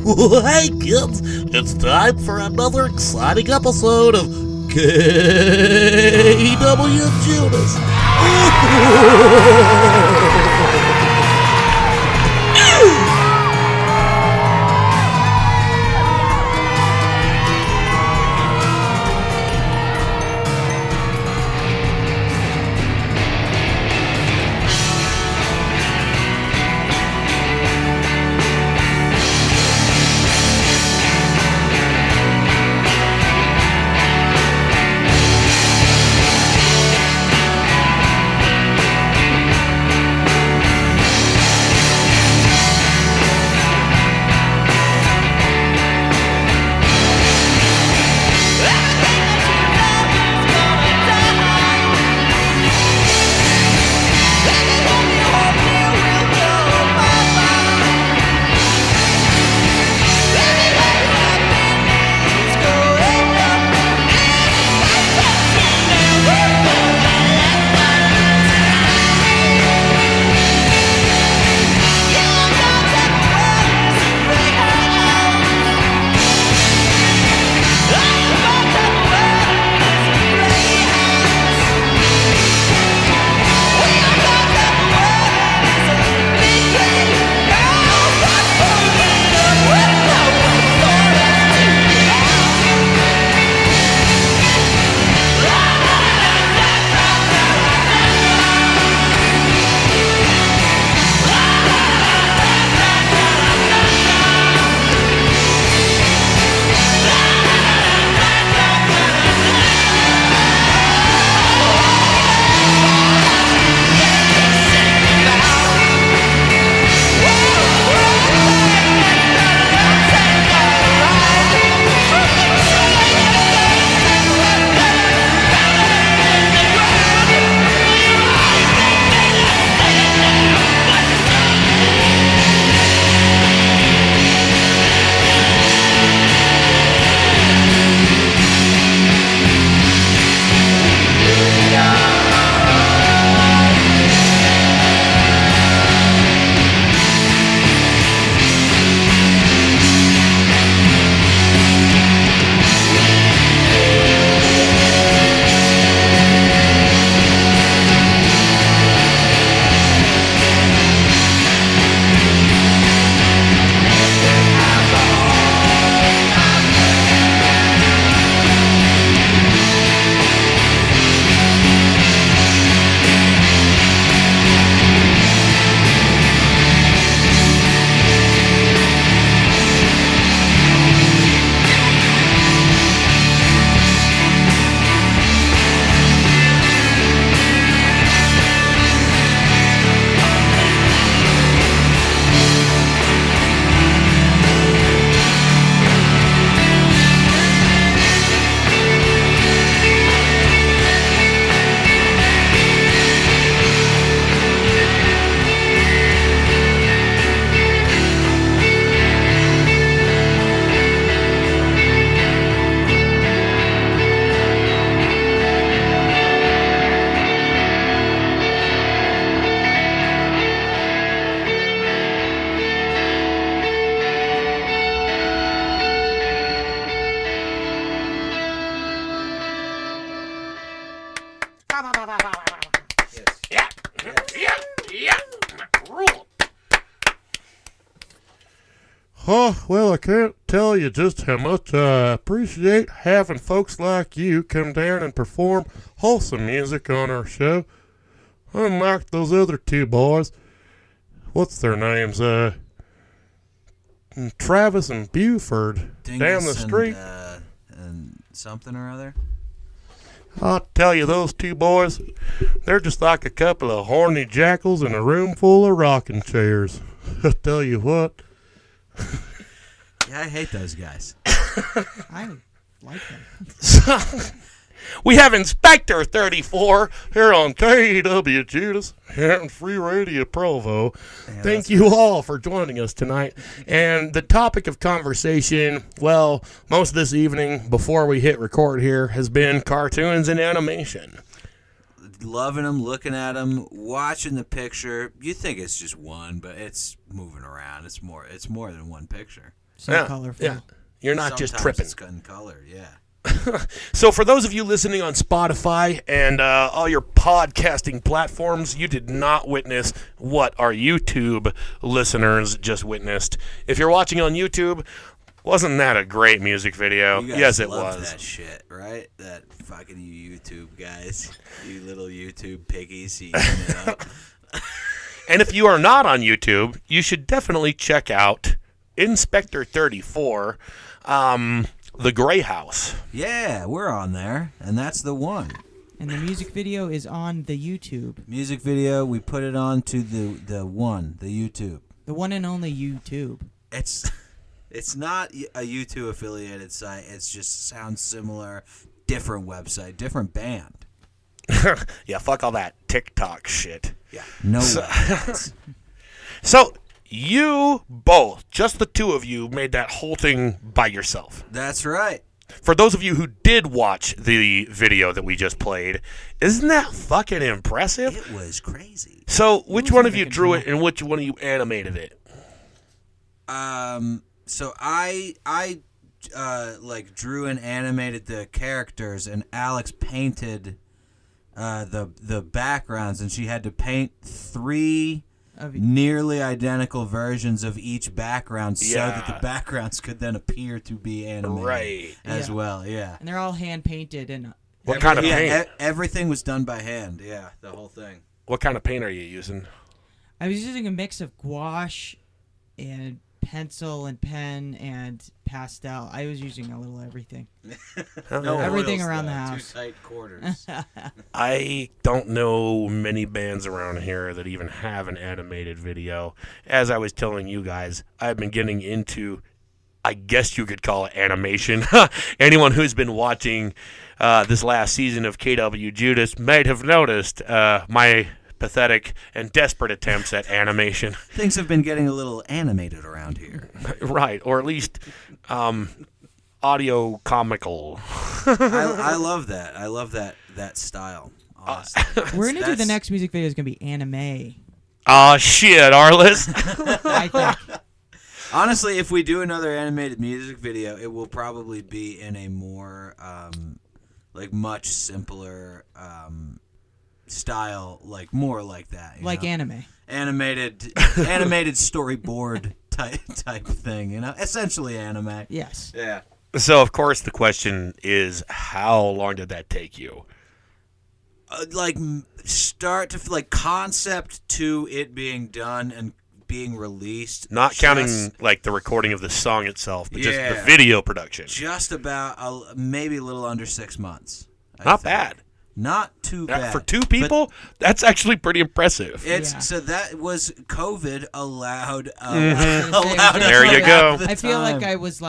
Hey kids, it's time for another exciting episode of KWJUDAS. Well, I can't tell you just how much I appreciate having folks like you come down and perform wholesome music on our show. Unlike those other two boys, what's their names? Travis and Buford, Dingus down the street. And something or other. I'll tell you, those two boys, they're just like a couple of horny jackals in a room full of rocking chairs. I'll tell you what. Yeah, I hate those guys. I like them. We have Inspector 34 here on KWJUDAS here on Free Radio Provo. Yeah, Thank you all for joining us tonight. And the topic of conversation, well, most of this evening before we hit record here has been cartoons and animation. Loving them, looking at them, watching the picture. You think it's just one, but it's moving around. It's more than one picture. So colorful. Yeah. You're not just Sometimes tripping. It's gun color, yeah. So for those of you listening on Spotify and all your podcasting platforms, you did not witness what our YouTube listeners just witnessed. If you're watching on YouTube, wasn't that a great music video? You guys Yes, it love was. that shit, right? That fucking you YouTube guys. You little YouTube piggies eating it up. And if you are not on YouTube, you should definitely check out Inspector 34, The Gray House. Yeah, we're on there, and that's the one. And the music video is on the YouTube. Music video, we put it on to the YouTube. The one and only YouTube. It's not a YouTube affiliated site. It's just sounds similar, different website, different band. Yeah, fuck all that TikTok shit. Yeah, no way. So, you both, just the two of you, made that whole thing by yourself. That's right. For those of you who did watch the video that we just played, isn't that fucking impressive? It was crazy. So, which one of you making drew sure. it and which one of you animated it? So I like drew and animated the characters, and Alex painted the backgrounds, and she had to paint 3 nearly identical versions of each background so that the backgrounds could then appear to be animated as well. Yeah, And they're all hand painted and What kind of paint? Everything was done by hand. Yeah, the whole thing. What kind of paint are you using? I was using a mix of gouache and pencil and pen and pastel. I was using a little everything. No Everything oils, around though. the house. Too tight quarters. I don't know many bands around here that even have an animated video. As I was telling you guys, I've been getting into, I guess you could call it animation. Anyone who's been watching this last season of KWJUDAS might have noticed my pathetic and desperate attempts at animation. Things have been getting a little animated around here. Right, or at least audio comical. I love that. I love that style. Honestly. We're going to do the next music video is going to be anime. Oh, shit, Arliss. I think. Honestly, if we do another animated music video, it will probably be in a more, much simpler style, more like that. You know? Anime. Animated storyboard type thing, essentially anime. Yes. Yeah. So, of course, the question is, how long did that take you? Start to, concept to it being done and being released. Not counting, the recording of the song itself, but just the Yeah. video production. Just about, maybe a little under 6 months. Not bad. Not too bad. For 2 people, that's actually pretty impressive. So that was COVID allowed. There you go. I feel like I was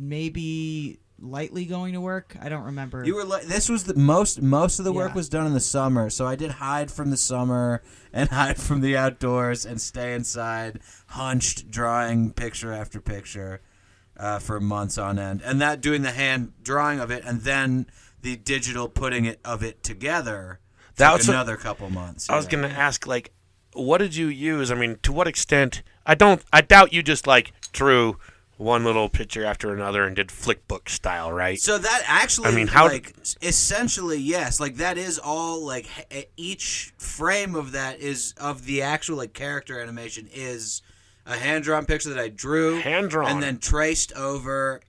maybe lightly going to work. I don't remember. You were this was the most of the work Yeah. was done in the summer, so I did hide from the summer and hide from the outdoors and stay inside, hunched, drawing picture after picture for months on end, and that doing the hand drawing of it, and then the digital putting of it together. That took was another couple months. I was going to ask, what did you use? I mean, to what extent? I doubt you just, drew one little picture after another and did flickbook style, right? So that actually, I mean, how essentially, yes, that is all, each frame of that is, of the actual, character animation is a hand-drawn picture that I drew. Hand-drawn. And then traced over.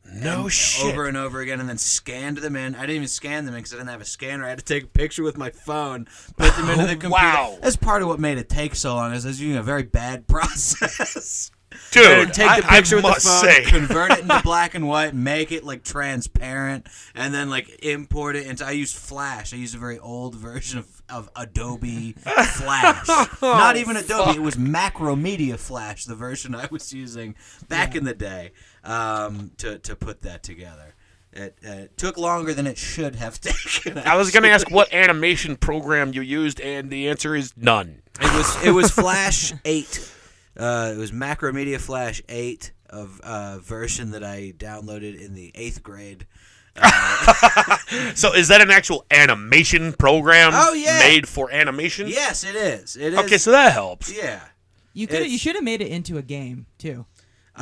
Shit. Over and over again, and then scanned them in. I didn't even scan them in because I didn't have a scanner. I had to take a picture with my phone, put them into the computer. Wow. That's part of what made it take so long, is I was using a very bad process. Dude, Take the picture with the must phone, say. convert it into black and white, make it transparent, and then import it into. I used Flash. I used a very old version of Adobe Flash. Not even Adobe. It was Macromedia Flash, the version I was using back in the day, to put that together. It took longer than it should have taken. I was going to ask what animation program you used, and the answer is none. It was Flash 8. It was Macromedia Flash 8, of version that I downloaded in the 8th grade. So is that an actual animation program made for animation? Yes, it is. It is. Okay, so that helps. Yeah. You should have made it into a game too.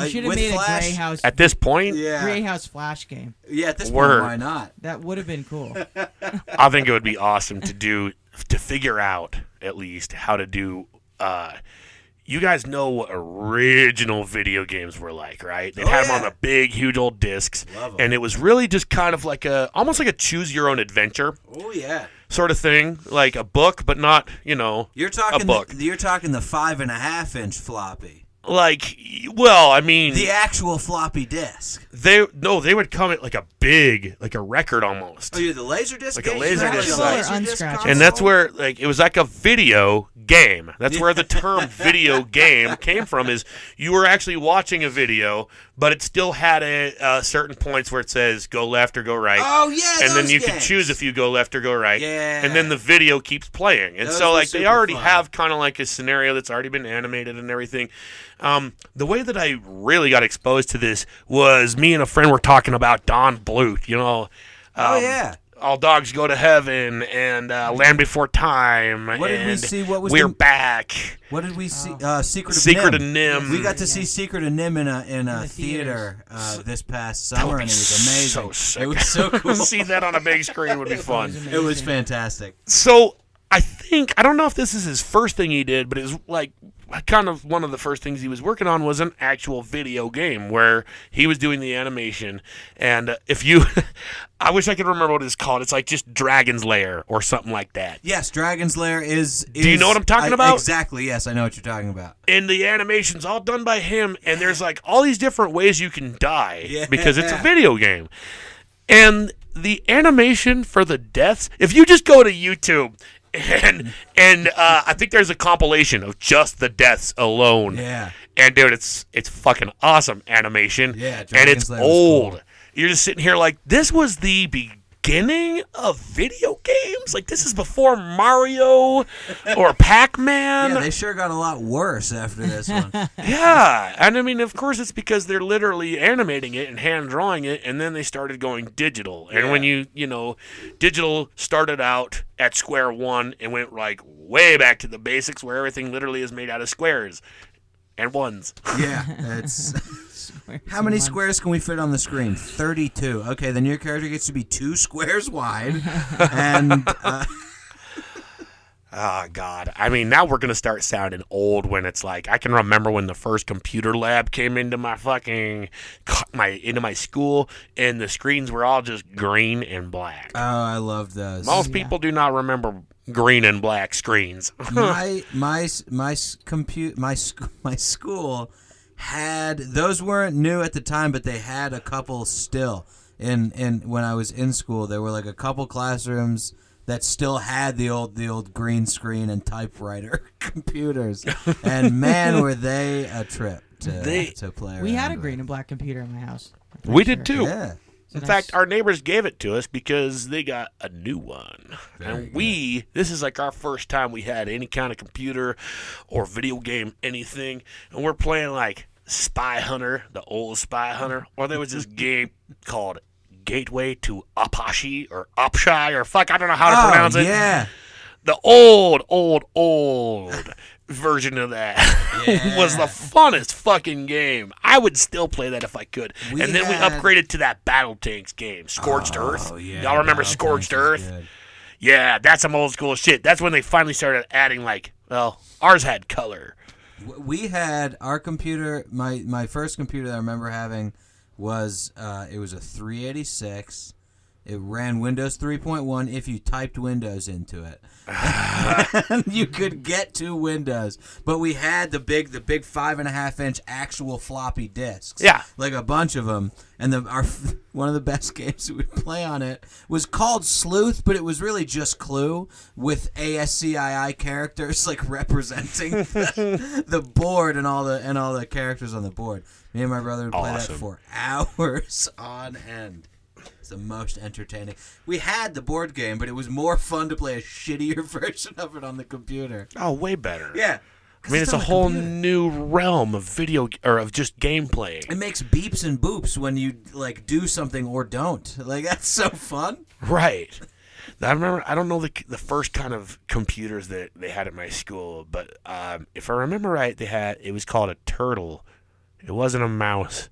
You should have with made Flash, a Grey House. At this point, Yeah. Grey House Flash game. Yeah, at this Word. point, why not? That would have been cool. I think it would be awesome to figure out at least how to do. You guys know what original video games were like, right? They'd have them on the big, huge old discs, Love 'em. and it was really just kind of like almost like a choose your own adventure Oh yeah. sort of thing, like a book, but not, You're talking a book. you're talking the 5.5-inch floppy. Like, well, I mean, The actual floppy disk. they would come at like a big, like a record almost. Oh, yeah, the laser disc. Like a game? laser Like disc a size. laser disc Unscratchable. console? And that's where, like, it was like a video game. That's where the term video game came from, is you were actually watching a video, but it still had certain points where it says go left or go right. Oh yeah, And then those you games. can choose if you go left or go right. Yeah. And then the video keeps playing. And Those so, were like, they super already fun. have kind of like a scenario that's already been animated and everything. The way that I really got exposed to this was me and a friend were talking about Don Bluth, Oh yeah. All Dogs Go to Heaven and Land Before Time. What did we and see? What was We're the- Back. What did we see? Secret of Secret Nim. of Nim. We got to see Secret of Nim in a the theater this past That would summer, be and it was amazing. so sick. It was so cool. See that on a big screen would be fun. It was fantastic. So I don't know if this is his first thing he did, but it was like kind of one of the first things he was working on was an actual video game where he was doing the animation. And I wish I could remember what it's called. It's like just Dragon's Lair or something like that. Yes, Dragon's Lair is. Do you know what I'm talking about? Exactly. Yes, I know what you're talking about. And the animation's all done by him, and there's like all these different ways you can die because it's a video game. And the animation for the deaths, if you just go to YouTube and I think there's a compilation of just the deaths alone. Yeah. And dude, it's fucking awesome animation. Yeah, and Dragon's it's Lair was old. cool. You're just sitting here like, this was the beginning of video games? Like, this is before Mario or Pac-Man? Yeah, they sure got a lot worse after this one. Yeah, and I mean, of course, it's because they're literally animating it and hand drawing it, and then they started going digital. And when digital started out at square one and went like way back to the basics, where everything literally is made out of squares and ones. Yeah, it's. How many squares can we fit on the screen? 32. Okay, then your character gets to be 2 squares wide, and. Oh, God. I mean, now we're going to start sounding old when it's like, I can remember when the first computer lab came into my school, and the screens were all just green and black. Oh, I love those. Most people do not remember green and black screens. my school had, those weren't new at the time, but they had a couple still. In when I was in school, there were like a couple classrooms that still had the old green screen and typewriter computers, and man, were they a trip to play around. We had a with. green and black computer in my house. We did too. Yeah. In fact, our neighbors gave it to us because they got a new one. And this is like our first time we had any kind of computer or video game, anything. And we're playing like Spy Hunter, the old Spy Hunter. Or there was this game called Gateway to Apache or Opshai or fuck, I don't know how to pronounce it. Yeah. The old version of that was the funnest fucking game. I would still play that if I could. And then we upgraded to that Battle Tanks game, Scorched Earth. Yeah, Y'all remember Battle Scorched Tanks Earth? was good. Yeah, that's some old school shit. That's when they finally started adding ours had color. We had our computer. My first computer that I remember having was it was a 386. It ran Windows 3.1 if you typed Windows into it. You could get to Windows, but we had the big 5.5-inch actual floppy disks. Yeah, like a bunch of them. And one of the best games we would play on it was called Sleuth, but it was really just Clue with ASCII characters like representing the board and all the characters on the board. Me and my brother would play that for hours on end. It's the most entertaining. We had the board game, but it was more fun to play a shittier version of it on the computer. Oh, way better. Yeah. I mean, it's a whole new realm of video or of just gameplay. It makes beeps and boops when you like do something or don't. Like, that's so fun. Right. I remember, I don't know the first kind of computers that they had at my school, but if I remember right, it was called a Turtle. It wasn't a mouse.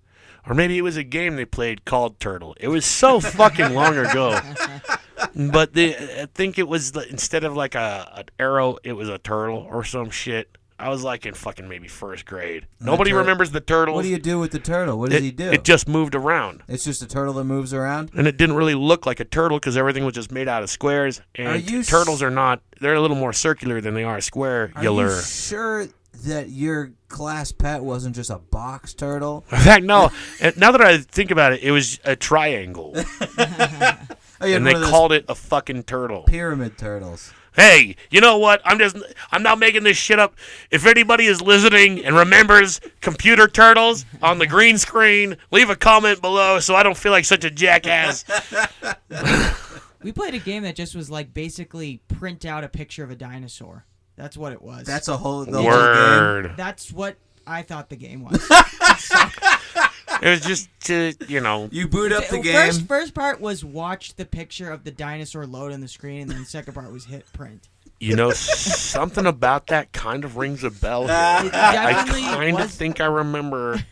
Or maybe it was a game they played called Turtle. It was so fucking long ago. But I think it was, instead of like an arrow, it was a turtle or some shit. I was like in fucking maybe first grade. Nobody remembers the turtles. What do you do with the turtle? What does he do? It just moved around. It's just a turtle that moves around? And it didn't really look like a turtle because everything was just made out of squares. And turtles are not, they're a little more circular than they are square. Are you sure that your class pet wasn't just a box turtle? In fact, no. Now that I think about it, it was a triangle. And they called it a fucking turtle. Pyramid turtles. Hey, you know what? I'm not making this shit up. If anybody is listening and remembers computer turtles on the green screen, leave a comment below so I don't feel like such a jackass. We played a game that just was like basically print out a picture of a dinosaur. That's what it was. That's the whole game. That's what I thought the game was. It was just to, You boot up the game. First part was watch the picture of the dinosaur load on the screen, and then the second part was hit print. Something about that kind of rings a bell here. I kind of think I remember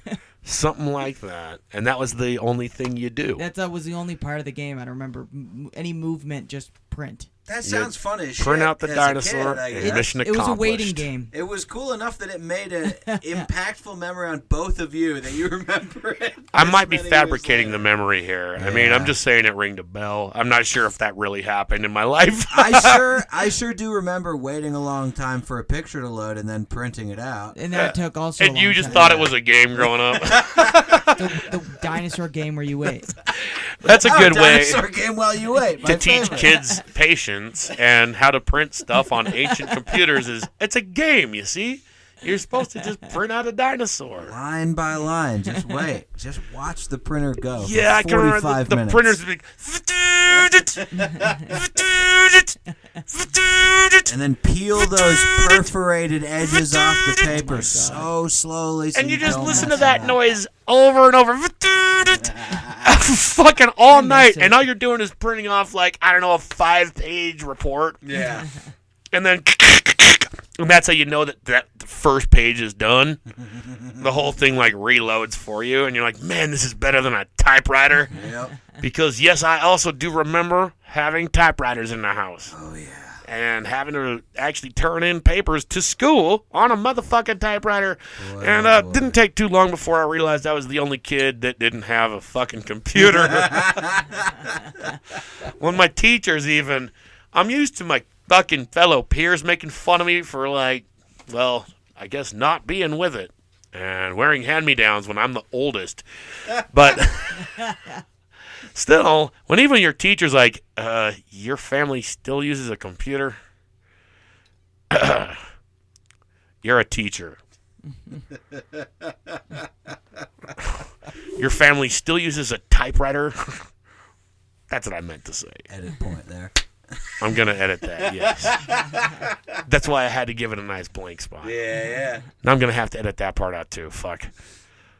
something like that. And that was the only thing you do. That was the only part of the game I don't remember. Any movement, just print. That sounds fun as shit. Print out the dinosaur and mission accomplished. It was a waiting game. It was cool enough that it made an impactful memory on both of you that you remember it. I might be fabricating the memory here. Yeah. I mean, I'm just saying it ringed a bell. I'm not sure if that really happened in my life. I sure do remember waiting a long time for a picture to load and then printing it out. And that took also. And you just thought it was a game growing up. the dinosaur game where you wait. That's a good way. Dinosaur game while you wait. To teach kids patience and how to print stuff on ancient computers it's a game, you see? You're supposed to just print out a dinosaur. Line by line. Just wait. Just watch the printer go. Yeah, I can remember the printers would be and then peel those perforated edges off the paper so slowly. So and you just listen to that noise over and over. Fucking all night. And all you're doing is printing off, like, I don't know, a 5-page report. Yeah. And then... And that's how you know that the first page is done. The whole thing, like, reloads for you. And you're like, man, this is better than a typewriter. Yep. Because, yes, I also do remember having typewriters in the house. Oh, yeah. And having to actually turn in papers to school on a motherfucking typewriter. Boy, and didn't take too long before I realized I was the only kid that didn't have a fucking computer. One of my teachers even, I'm used to my fucking fellow peers making fun of me for, like, well, I guess not being with it and wearing hand-me-downs when I'm the oldest. But still, when even your teacher's like, your family still uses a computer? You're a teacher. Your family still uses a typewriter? That's what I meant to say. Edit point there. I'm going to edit that, yes. That's why I had to give it a nice blank spot. Yeah. Now I'm going to have to edit that part out, too. Fuck.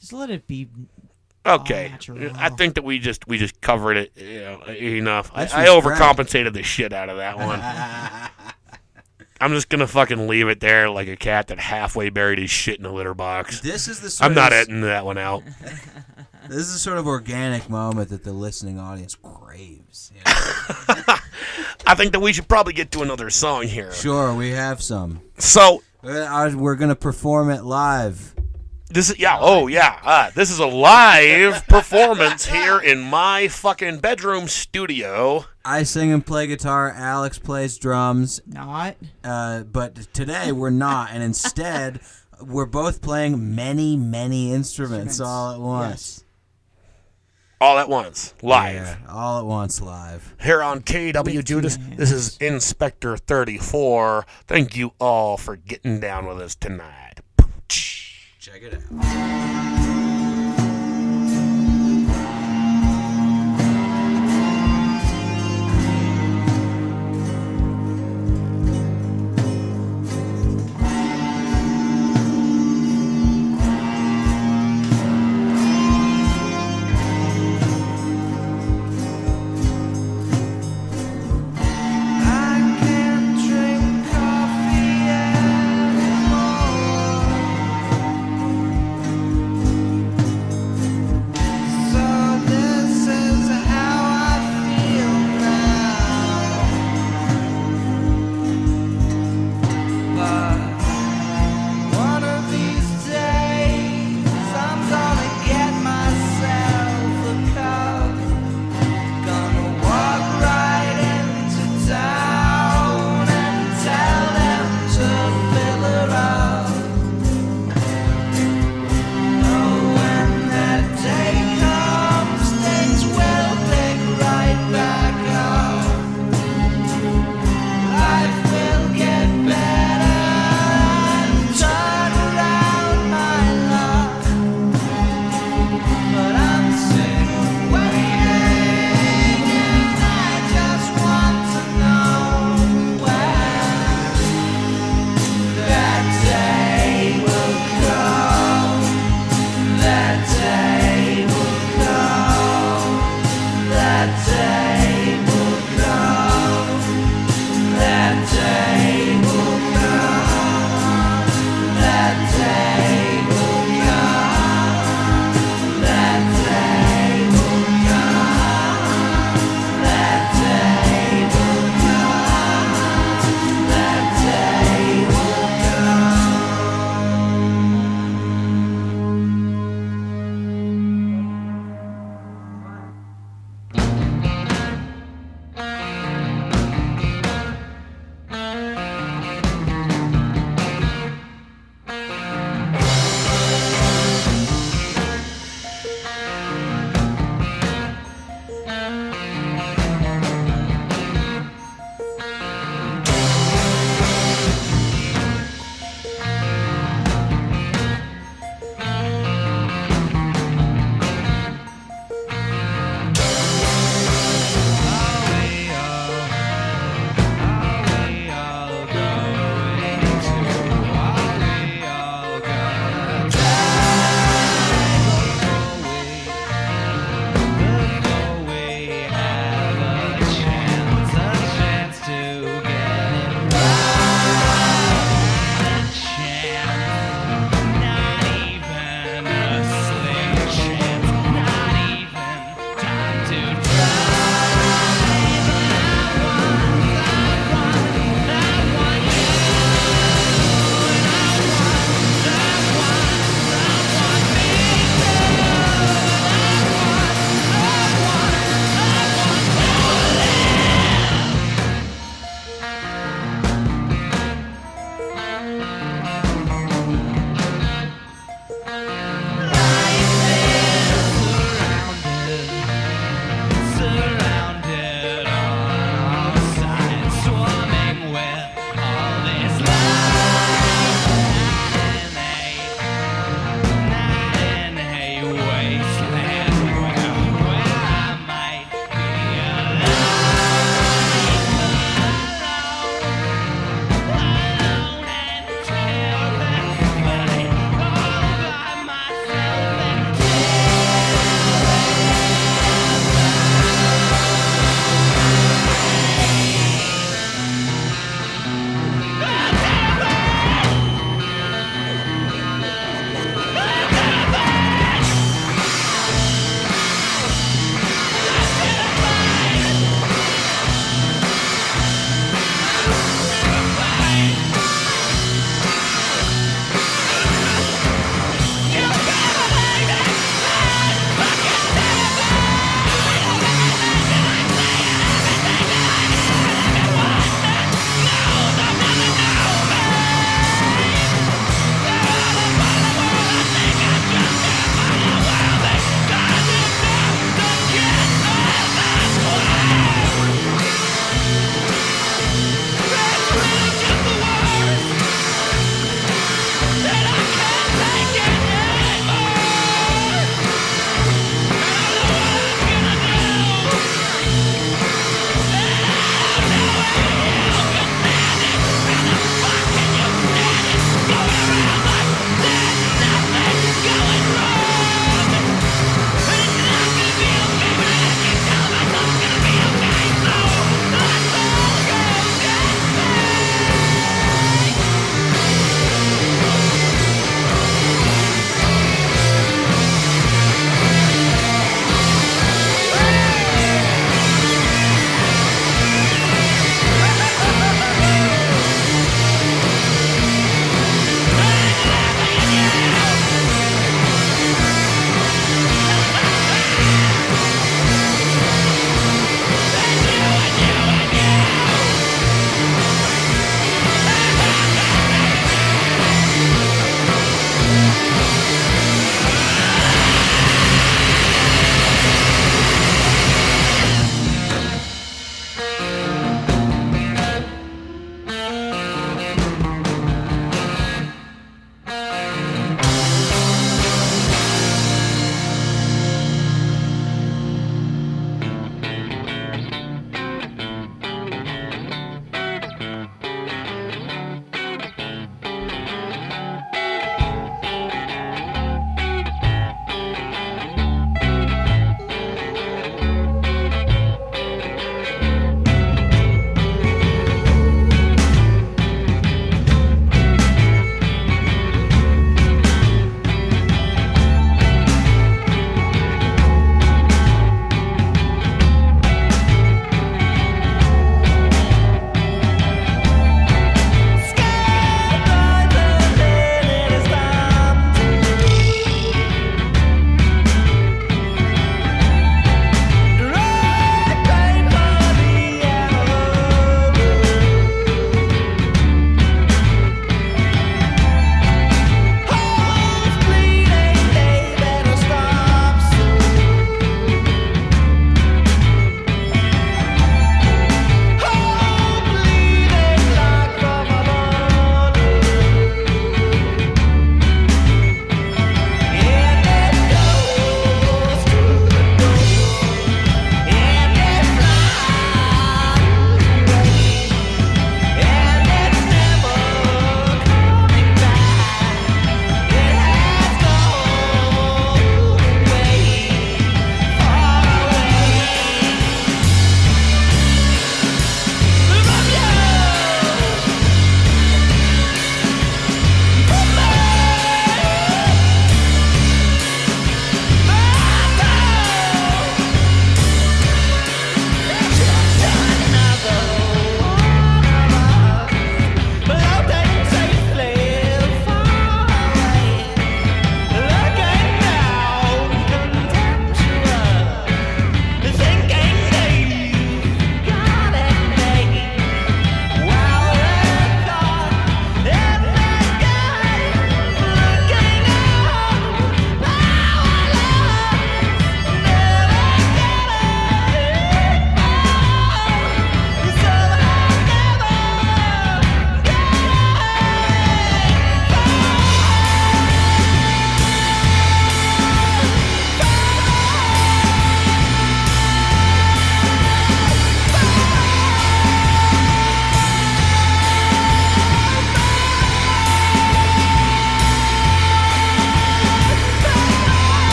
Just let it be. Okay. I think that we just covered it enough. I overcompensated the shit out of that one. I'm just going to fucking leave it there like a cat that halfway buried his shit in a litter box. I'm not editing that one out. This is a sort of organic moment that the listening audience craves. I think that we should probably get to another song here. Sure, we have some. So we're going to perform it live. This is this is a live performance here in my fucking bedroom studio. I sing and play guitar. Alex plays drums. Not. But today we're not, and instead we're both playing many, many instruments all at once. Yes. All at once, live. Yeah, all at once, live. Here on KWJUDAS, this is Inspector 34. Thank you all for getting down with us tonight. Check it out.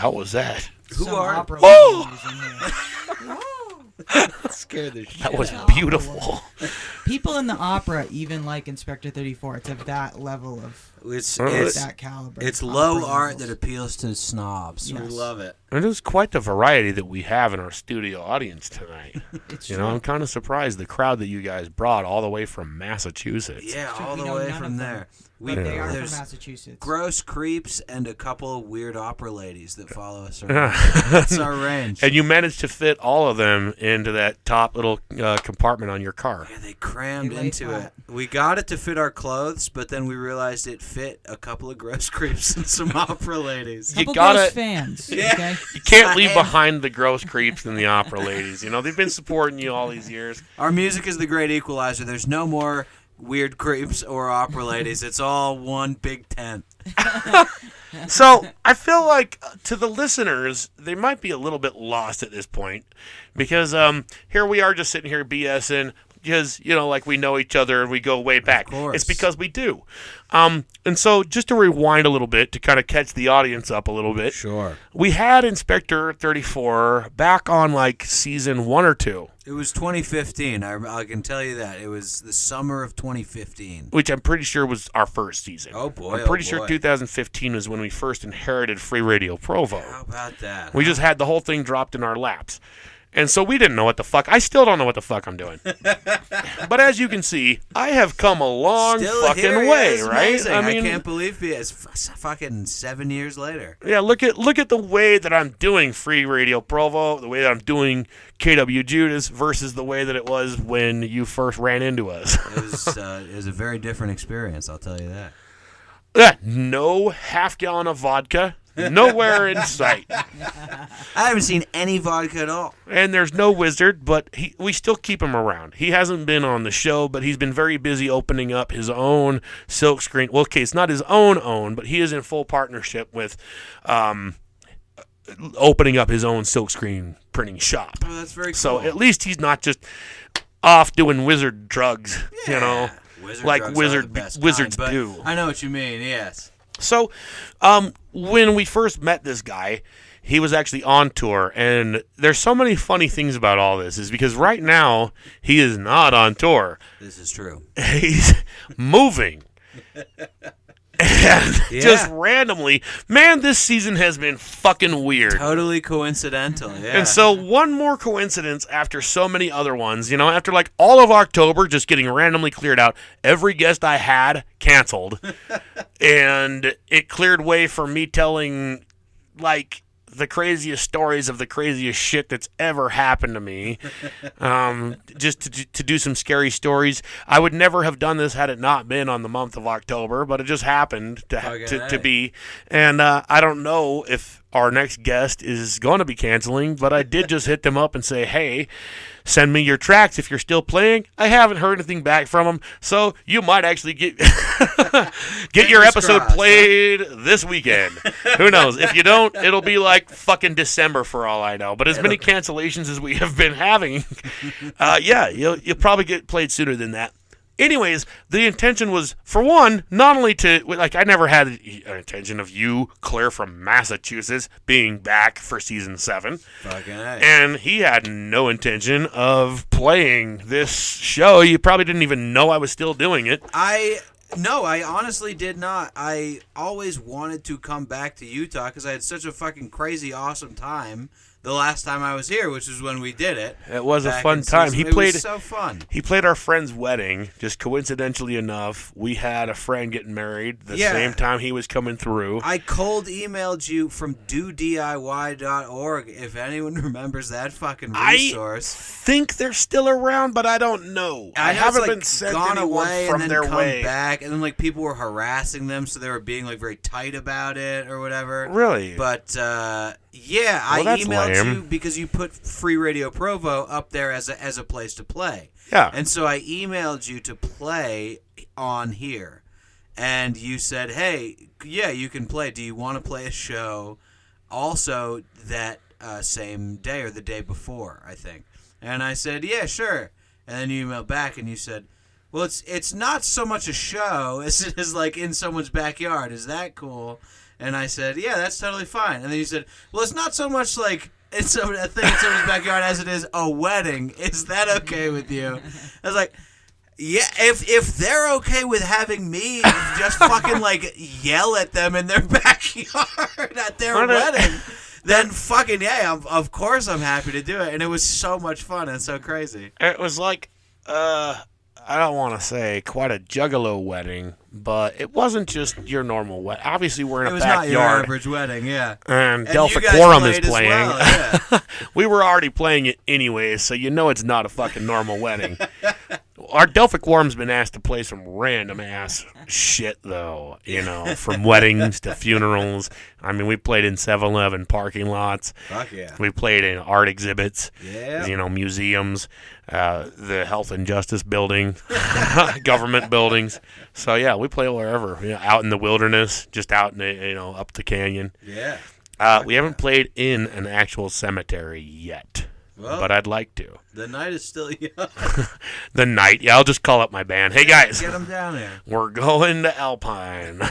hell was that? Who Some are? opera Oh! ladies in here. That scared the shit. That was out. beautiful. People in the opera even like Inspector 34. It's of that level of It's that caliber. It's low Opera art levels. that appeals to snobs. Yes. We love it. It is quite the variety that we have in our studio audience tonight. It's You true. know, I'm kind of surprised the crowd that you guys brought all the way from Massachusetts. Yeah, True, all we the know way none from of them, there. We But they are from there's Massachusetts. gross creeps and a couple of weird opera ladies that follow us around. That's our range. And you managed to fit all of them into that top little compartment on your car. Yeah, they crammed They lay into flat. it. We got it to fit our clothes, but then we realized it fit a couple of gross creeps and some opera ladies. You Couple gotta- gross fans. Yeah. Okay. You can't leave behind the gross creeps and the opera ladies. You know, they've been supporting you all these years. Our music is the great equalizer. There's no more weird creeps or opera ladies. It's all one big tent. So I feel like to the listeners, they might be a little bit lost at this point because here we are just sitting here BSing because, you know, like we know each other and we go way back. course. It's because we do. And so just to rewind a little bit to kind of catch the audience up a little bit, Sure. we had Inspector 34 back on like season 1 or 2. It was 2015. I can tell you that. It was the summer of 2015. Which I'm pretty sure was our first season. Oh, boy, I'm pretty oh, sure boy. 2015 was when we first inherited Free Radio Provo. How about that? We just had the whole thing dropped in our laps. And so we didn't know what the fuck. I still don't know what the fuck I'm doing. But as you can see, I have come a long Still fucking here, way, it's right? amazing. I mean, can't believe it's fucking 7 years later. yeah, look at the way that I'm doing Free Radio Provo, the way that I'm doing KWJUDAS versus the way that it was when you first ran into us. It was a very different experience, I'll tell you that. No half-gallon of vodka, nowhere in sight. I haven't seen any vodka at all. And there's no wizard, but we still keep him around. He hasn't been on the show, but he's been very busy opening up his own silkscreen. Well, okay, it's not his own, but he is in full partnership with opening up his own silkscreen printing shop. Oh, that's very cool. So at least he's not just off doing wizard drugs, you know, Wizard like drugs are the best wizards kind, but do. I know what you mean, yes. So, when we first met this guy, he was actually on tour, and there's so many funny things about all this, is because right now, he is not on tour. This is true. He's moving. And just randomly, man, this season has been fucking weird. Totally coincidental, yeah. And so one more coincidence after so many other ones, you know, after like all of October just getting randomly cleared out, every guest I had canceled. And it cleared way for me telling like the craziest stories of the craziest shit that's ever happened to me. Just to do some scary stories. I would never have done this had it not been on the month of October, but it just happened to be. And I don't know if our next guest is going to be canceling, but I did just hit them up and say, hey, send me your tracks if you're still playing. I haven't heard anything back from them, so you might actually get your episode played this weekend. Who knows? If you don't, it'll be like fucking December for all I know. But as many cancellations as we have been having, you'll probably get played sooner than that. Anyways, the intention was, for one, not only to, like, I never had an intention of you, Claire from Massachusetts, being back for season 7. Fucking A. And he had no intention of playing this show. You probably didn't even know I was still doing it. No, I honestly did not. I always wanted to come back to Utah because I had such a fucking crazy, awesome time the last time I was here, which is when we did it. It was a fun time. It was so fun. He played our friend's wedding. Just coincidentally enough, we had a friend getting married the same time he was coming through. I cold emailed you from DoDIY.org if anyone remembers that fucking resource. I think they're still around, but I don't know. I haven't been sent gone anyone away from and then their come way. back, and then like people were harassing them, so they were being like very tight about it or whatever. Really? But I that's emailed lame. you because you put Free Radio Provo up there as a place to play. Yeah. And so I emailed you to play on here, and you said, "Hey, yeah, you can play. Do you want to play a show also that same day or the day before, I think?" And I said, "Yeah, sure." And then you emailed back and you said, "Well, it's not so much a show as it is like in someone's backyard. Is that cool?" And I said, yeah, that's totally fine. And then you said, well, it's not so much like it's a thing in someone's backyard as it is a wedding. Is that okay with you? I was like, yeah, if they're okay with having me just fucking like yell at them in their backyard at their wedding, then fucking yeah, of course I'm happy to do it. And it was so much fun and so crazy. It was like, I don't want to say quite a juggalo wedding, but it wasn't just your normal wedding. Obviously, we're in a backyard. It was not your average wedding, yeah. And you Delphic guys Quorum played is as playing. well, yeah. We were already playing it anyway, so you know it's not a fucking normal wedding. Our Delphic Quorum's been asked to play some random ass shit, though. You know, from weddings to funerals. I mean, we played in 7-Eleven parking lots. Fuck yeah. We played in art exhibits. Yeah. You know, museums, the Health and Justice Building, government buildings. So yeah, we play wherever. You know, out in the wilderness, just out in the, up the canyon. Yeah. We haven't played in an actual cemetery yet. Well, but I'd like to. The night is still young. The night? Yeah, I'll just call up my band. Hey, guys. Get them down there. We're going to Alpine.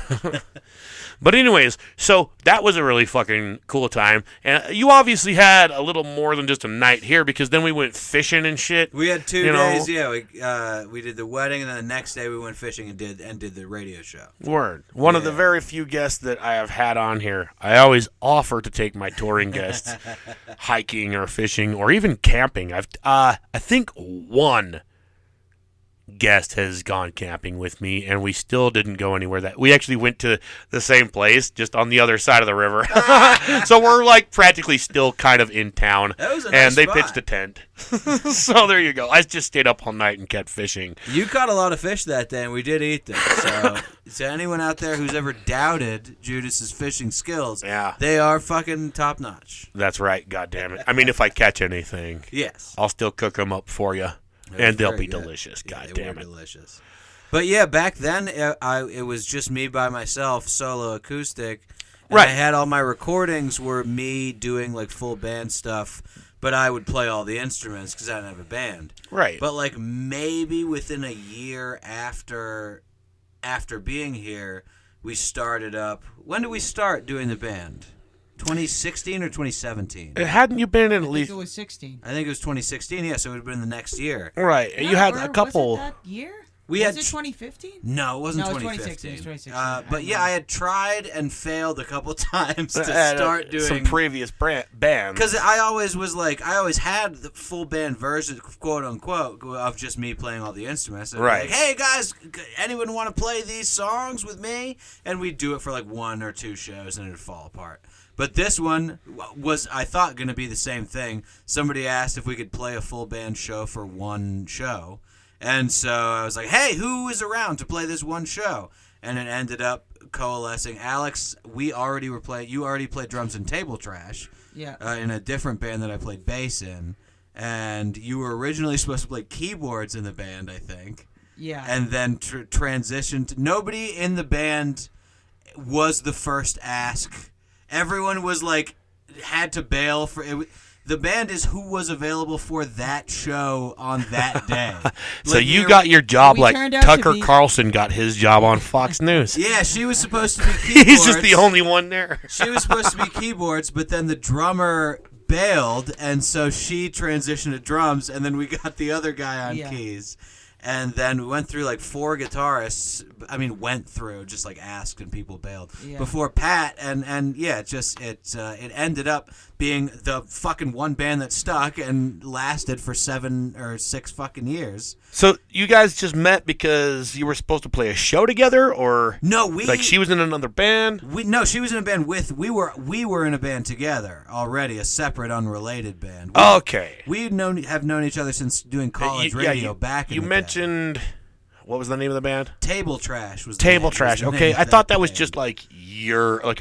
But anyways, so that was a really fucking cool time. And you obviously had a little more than just a night here because then we went fishing and shit. We had 2 days, yeah. We did the wedding, and then the next day we went fishing and did the radio show. Word. One of the very few guests that I have had on here. I always offer to take my touring guests hiking or fishing or even camping. I think one guest has gone camping with me, and we still didn't go anywhere. That we actually went to the same place, just on the other side of the river. So we're like practically still kind of in town. That was a and nice they spot. pitched a tent. So there you go. I just stayed up all night and kept fishing. You caught a lot of fish that day, and we did eat them. So to anyone out there who's ever doubted Judas's fishing skills, Yeah. they are fucking top notch. That's right. God damn it. I mean, if I catch anything, Yes. I'll still cook them up for you, It and was they'll very be good. delicious. Yeah, God they damn were it. delicious. But yeah, back then it was just me by myself, solo acoustic. And Right. I had all my recordings were me doing like full band stuff, but I would play all the instruments because I didn't have a band. Right. But like maybe within a year after being here, we started up. When did we start doing the band? 2016 or 2017? Hadn't you been in at I think least... it was 16. I think it was 2016. Yeah, so it would have been the next year. Right. You had a couple... Was it that year? We was had it 2015? No, it wasn't No, it was 2015. 2016. It was 2016. But yeah, I had tried and failed a couple times to at, start doing some previous bands. because I always had the full band version, quote unquote, of just me playing all the instruments. And Right. Like, hey guys, anyone want to play these songs with me? And we'd do it for like 1 or 2 shows, and it'd fall apart. But this one was, I thought, going to be the same thing. Somebody asked if we could play a full band show for 1 show. And so I was like, hey, who is around to play this 1 show? And it ended up coalescing. Alex, you already played drums in Table Trash. Yeah. In a different band that I played bass in. And you were originally supposed to play keyboards in the band, I think. Yeah. And then transitioned. Nobody in the band was the first ask. Everyone was like, had to bail for it. The band is who was available for that show on that day. So Like, you got your job We like turned out to Tucker be- Carlson got his job on Fox News. Yeah, she was supposed to be keyboards. He's just the only one there. She was supposed to be keyboards, but then the drummer bailed, and so she transitioned to drums, and then we got the other guy on Yeah. keys. And then we went through like 4 guitarists. I mean, just like asked and people bailed Yeah. before Pat. And yeah, it ended up being the fucking one band that stuck and lasted for 7 or 6 fucking years. So you guys just met because you were supposed to play a show together, or No, she was in another band? No, she was in a band with. We were in a band together already, a separate, unrelated band. Okay. We have known each other since doing college radio back in You the mentioned, what was the name of the band? day. Table Trash was the Table name- Trash. was the name Okay, of I thought that was band. just like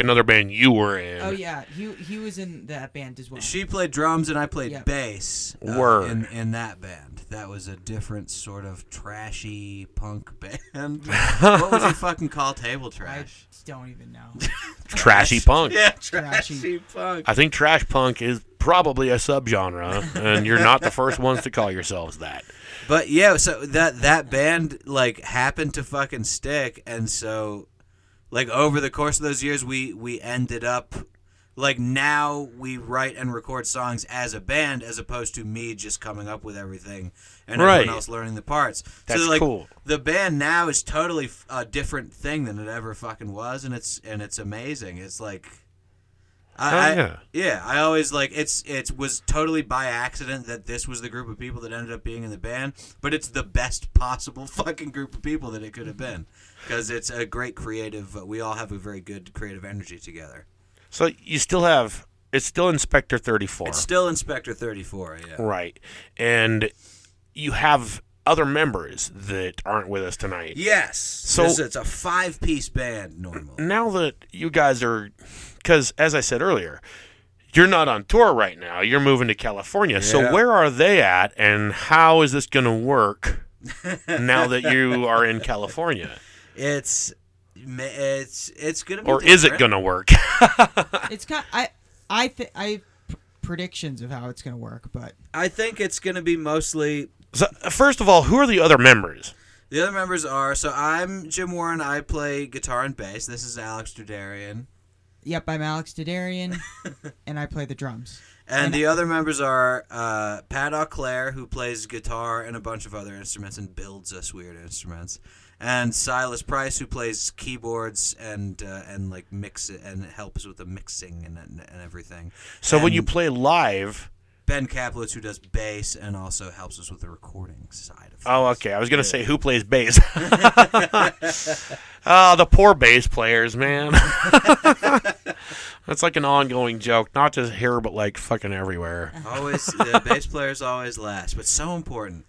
another band you were in. Oh yeah, he was in that band as well. She played drums and I played Yep. bass. Word. In that band. That was a different sort of trashy punk band. What would you fucking call Table I Trash? don't even know. Trashy punk. Yeah, Trashy. punk. I think trash punk is probably a subgenre, and you're not the first ones to call yourselves that. But yeah, so that band like happened to fucking stick, and so like over the course of those years, we ended up like now we write and record songs as a band as opposed to me just coming up with everything and everyone else learning the parts. That's so like cool. the band now is totally a different thing than it ever fucking was, and it's amazing. It's like I always like it was totally by accident that this was the group of people that ended up being in the band, but it's the best possible fucking group of people that it could have been because it's a great creative. We all have a very good creative energy together. So you still have it's still Inspector 34. It's still Inspector 34, yeah. Right, and you have other members that aren't with us tonight. Yes. So it's a 5-piece band normally. Now that you guys are, because as I said earlier, you're not on tour right now. You're moving to California. Yeah. So where are they at, and how is this going to work now that you are in California? It's gonna be or different. is it going to work? It's kind. I have predictions of how it's gonna work, but I think it's gonna be mostly. So, first of all, who are the other members? The other members are I'm Jim Warren. I play guitar and bass. This is Alex Dudarian. yep, I'm Alex Dudarian, and I play the drums. And the other members are Pat Auclair, who plays guitar and a bunch of other instruments and builds us weird instruments, and Silas Price, who plays keyboards and like mix it and helps with the mixing and everything. So and when you play live... Ben Kaplowitz, who does bass and also helps us with the recording side of things. Oh, okay. I was going to say who plays bass. Oh, the poor bass players, man. That's like an ongoing joke. Not just here, but like fucking everywhere. Always, the bass players always last, but so important.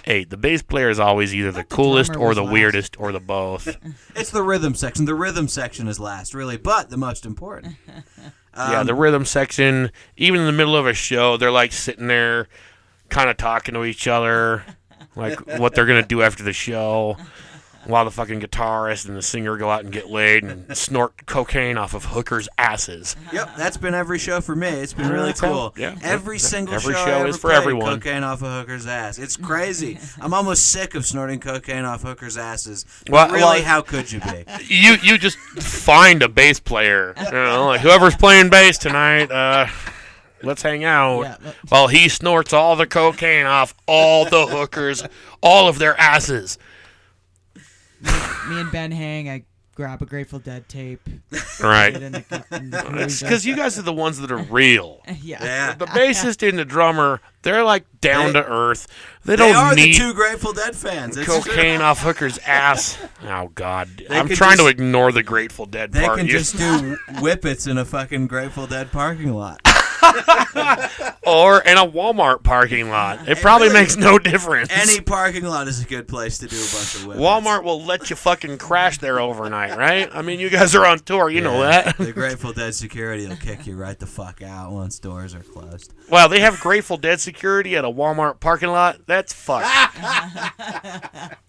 Hey, the bass player is always either the coolest drummer or was the last. weirdest or the both. It's the rhythm section. The rhythm section is last, really, but the most important. Yeah, the rhythm section, even in the middle of a show, they're like sitting there kind of talking to each other, like what they're going to do after the show, while the fucking guitarist and the singer go out and get laid and snort cocaine off of hookers' asses. Yep, that's been every show for me. It's been really cool. Yeah. Every single Every show show I ever is for played, everyone. cocaine off a hooker's ass. It's crazy. I'm almost sick of snorting cocaine off hookers' asses. Well, But really, how could you be? You just find a bass player, you know, like whoever's playing bass tonight, let's hang out. Yeah, While he snorts all the cocaine off all the hookers, all of their asses. Me and Ben hang. I grab a Grateful Dead tape. Right. put it in the It's because you guys are the ones that are real. yeah. Yeah. The bassist and the drummer, they're like down to earth. They They are don't the need two Grateful Dead fans. It's cocaine off hookers' ass. Oh, God. I'm can trying to just- ignore the Grateful Dead They part. can just do whippets in a fucking Grateful Dead parking lot. Or in a Walmart parking lot. It probably really, makes no difference. Any parking lot is a good place to do a bunch of whippets. Walmart will let you fucking crash there overnight, right? I mean, you guys are on tour. You know that. The Grateful Dead security will kick you right the fuck out once doors are closed. Wow, they have Grateful Dead security at a Walmart parking lot? That's fucked.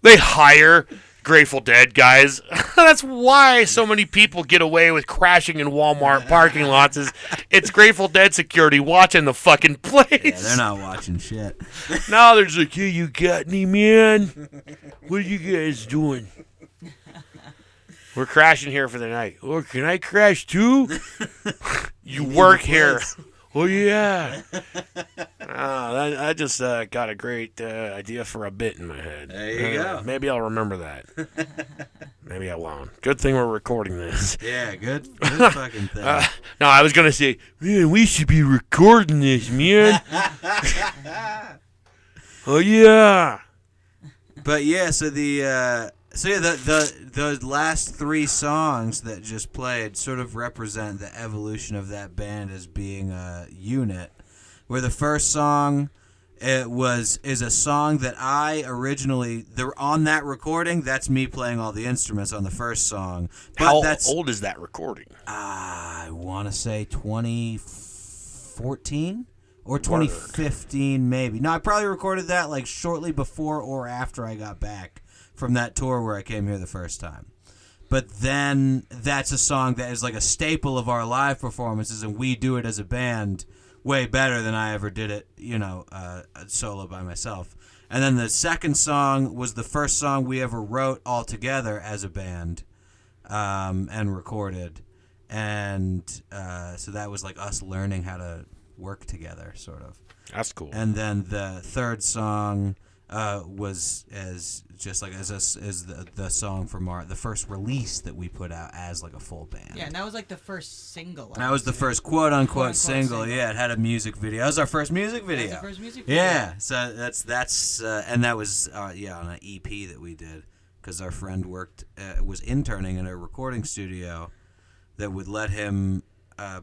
They hire Grateful Dead guys. That's why so many people get away with crashing in Walmart parking lots. Is it's Grateful Dead security watching the fucking place. Yeah, they're not watching shit. No, they're just like, hey, you got any, man? What are you guys doing? We're crashing here for the night. Oh, can I crash too? You work here. Oh, yeah. I just got a great idea for a bit in my head. There you go. Maybe I'll remember that. Maybe I won't. Good thing we're recording this. Yeah, good fucking thing. No, I was going to say, man, we should be recording this, man. Oh, yeah. But yeah, so the last 3 songs that just played sort of represent the evolution of that band as being a unit. Where the first song is a song that I originally on that recording. That's me playing all the instruments on the first song. But How that's old is that recording? I want to say 2014 or 2015 maybe. No, I probably recorded that like shortly before or after I got back from that tour where I came here the first time. But then that's a song that is like a staple of our live performances, and we do it as a band way better than I ever did it, solo by myself. And then the second song was the first song we ever wrote all together as a band. and recorded. And so that was like us learning how to work together, sort of. That's cool. And then the third song was as the song from the first release that we put out as like a full band. Yeah, and that was like the first single. That was the first quote unquote single. Yeah, it had a music video. That was our first music video. That was the first music video. Yeah, so that's and that was on an EP that we did because our friend was interning in a recording studio that would let him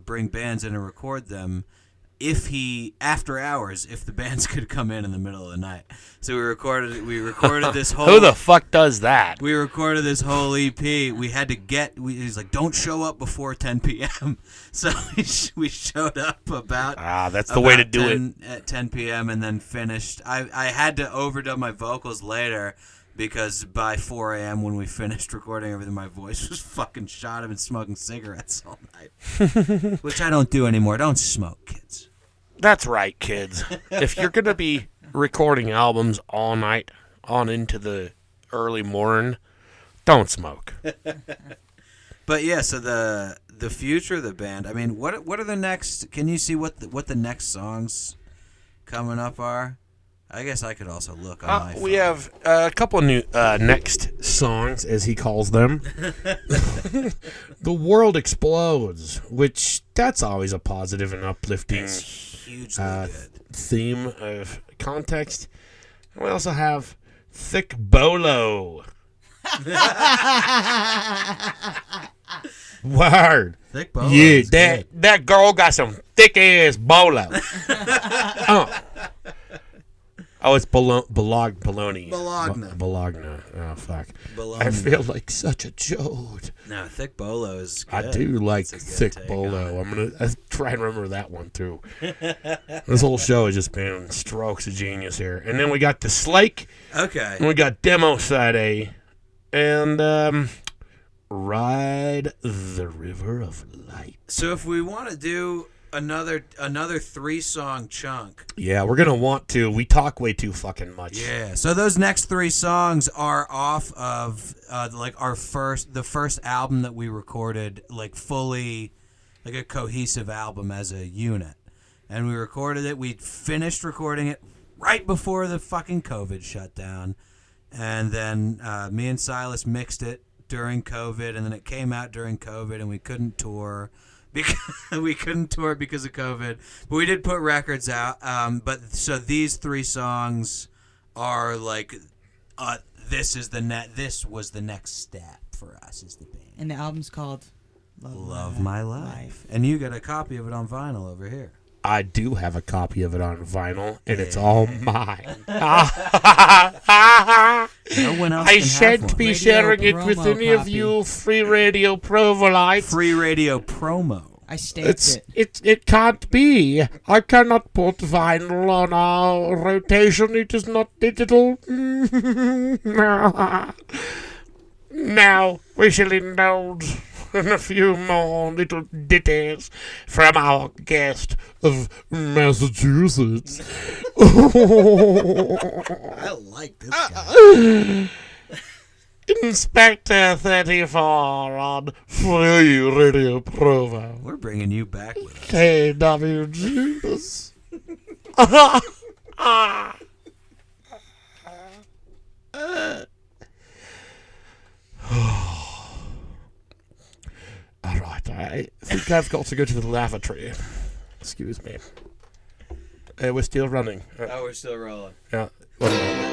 bring bands in and record them if after hours, if the bands could come in the middle of the night. So we recorded this whole... Who the fuck does that? We recorded this whole EP. We had to he's like, don't show up before 10 p.m. So we showed up about... that's the way to do it. At 10 p.m. and then finished. I had to overdub my vocals later because by 4 a.m. when we finished recording everything, my voice was fucking shot. I've been smoking cigarettes all night. Which I don't do anymore. Don't smoke, kids. That's right, kids. If you're going to be recording albums all night on into the early morning, don't smoke. But yeah, so the future of the band, I mean, what are the next... Can you see what the next songs coming up are? I guess I could also look on my phone. We have a couple of new next songs, as he calls them. The World Explodes, which that's always a positive and uplifting hugely good theme of context. And we also have Thick Bolo. Word. Thick Bolo. Yeah, that girl got some thick ass bolo. Oh, it's Bologna. Bologna. Oh, fuck. Bologna. I feel like such a jode. No, Thick Bolo is good. I do like Thick Bolo. I'm going to try and remember that one, too. This whole show has just been strokes of genius here. And then we got The Slake. Okay. And we got Demo Side A. And Ride the River of Light. So if we want to do another 3-song chunk. Yeah, we're going to want to. We talk way too fucking much. Yeah. So those next 3 songs are off of like the first album that we recorded, like fully like a cohesive album as a unit. And we recorded it. We finished recording it right before the fucking COVID shut down. And then me and Silas mixed it during COVID, and then it came out during COVID, and we couldn't tour. We couldn't tour because of COVID, but we did put records out. But so these 3 songs are like, this was the next step for us as the band. And the album's called Love My Life. And you got a copy of it on vinyl over here. I do have a copy of it on vinyl, and it's all mine. No one else I can have shan't one. be Radio sharing it with promo any of copy. you free radio Provolites. Free radio promo. I stamped it. It can't be. I cannot put vinyl on our rotation. It is not digital. Now we shall indulge in a few more little ditties from our guest of Massachusetts. I like this guy. Inspector 34 on Free Radio Provo. We're bringing you back with us. KWJUDAS. All right, I think I've got to go to the lavatory. Excuse me. We're still running. Oh, we're still rolling. Yeah. 1 moment.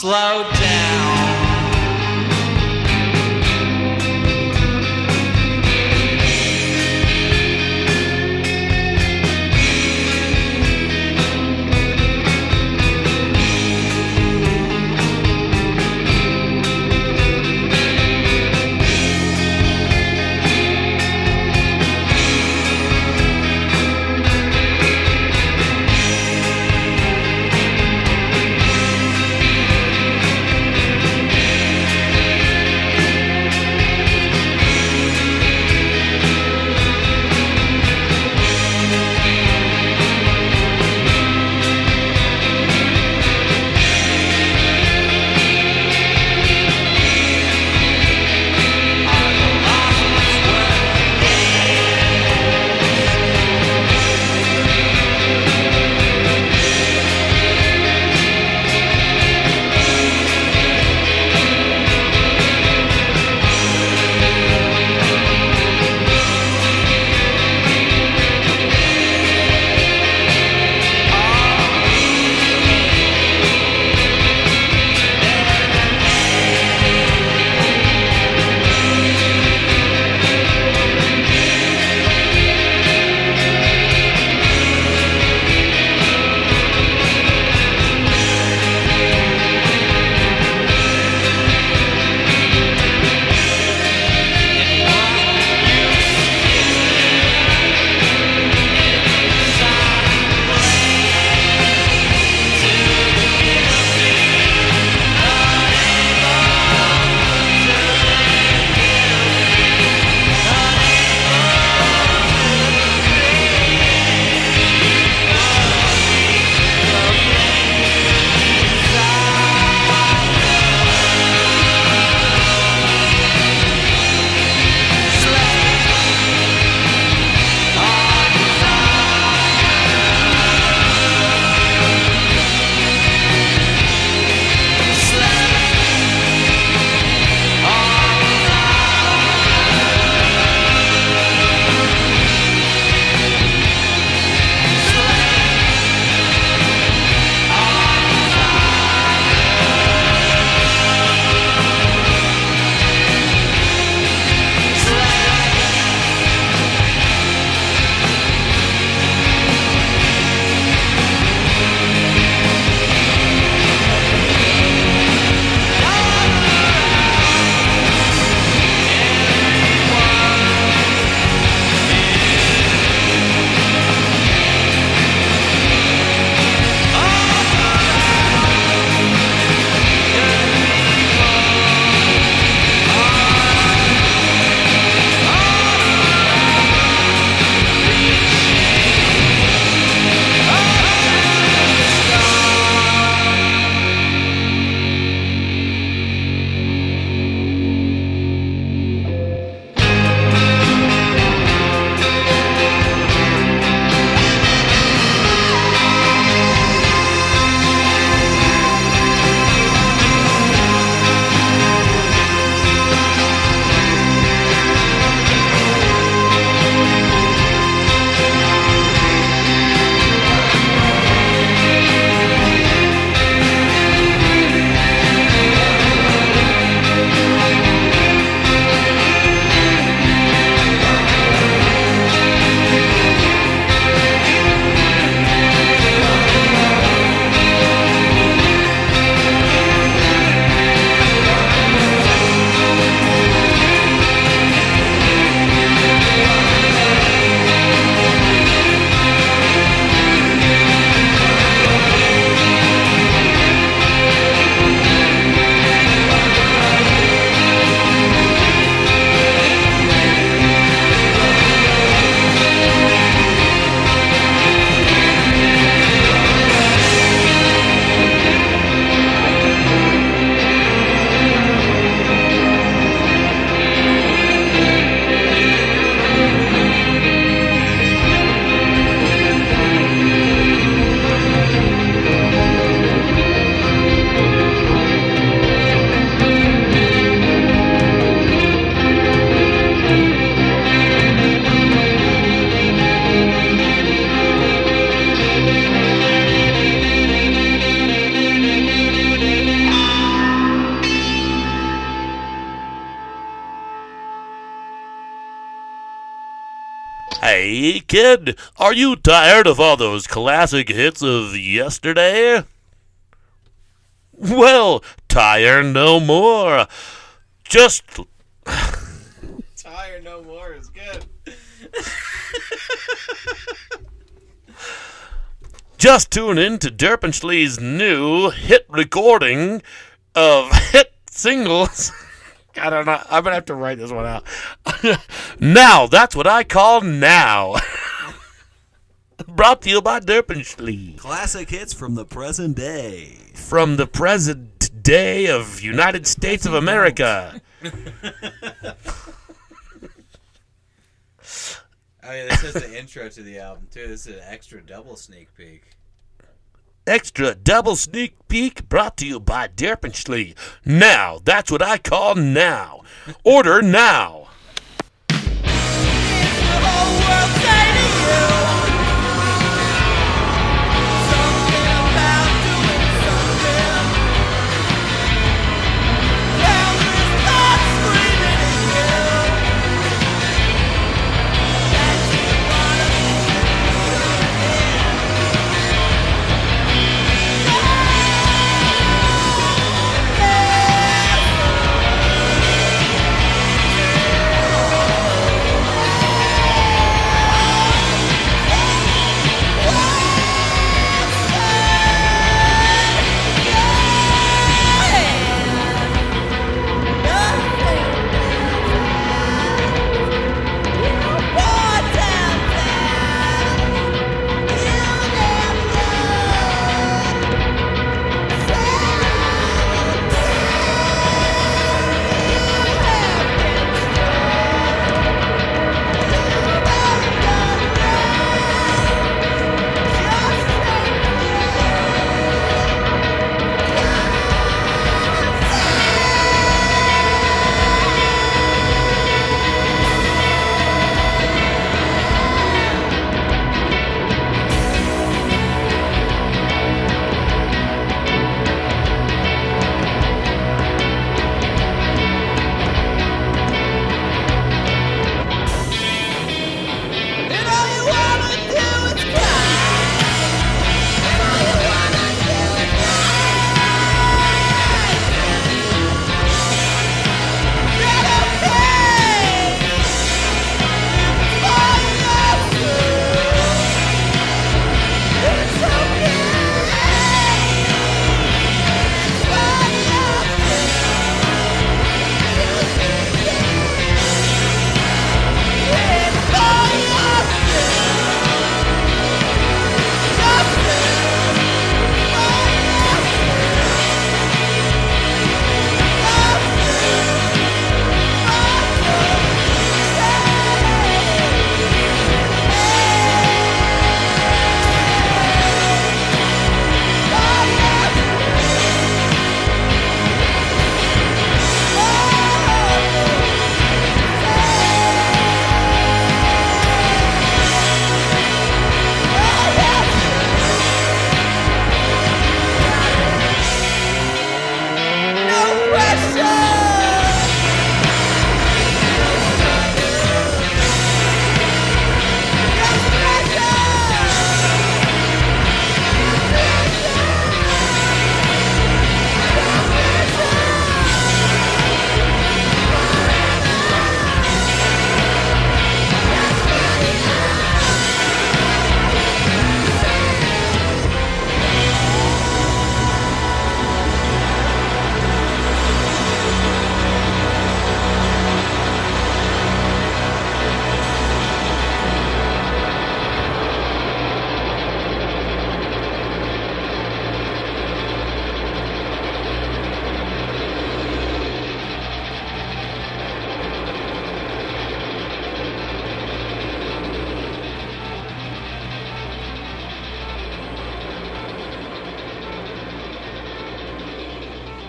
slow down. Hey, kid, are you tired of all those classic hits of yesterday? Well, tire no more. Just Tire no more is good. Just tune in to Derpenschlee's new hit recording of hit singles. I don't know. I'm going to have to write this one out. Now, that's what I call now. Brought to you by Derpenschlee. Classic hits from the present day. From the present day of United States of America. Oh yeah, this is the intro to the album too. This is an extra double sneak peek. Extra double sneak peek brought to you by Derpenschlee. Now, that's what I call now. Order now.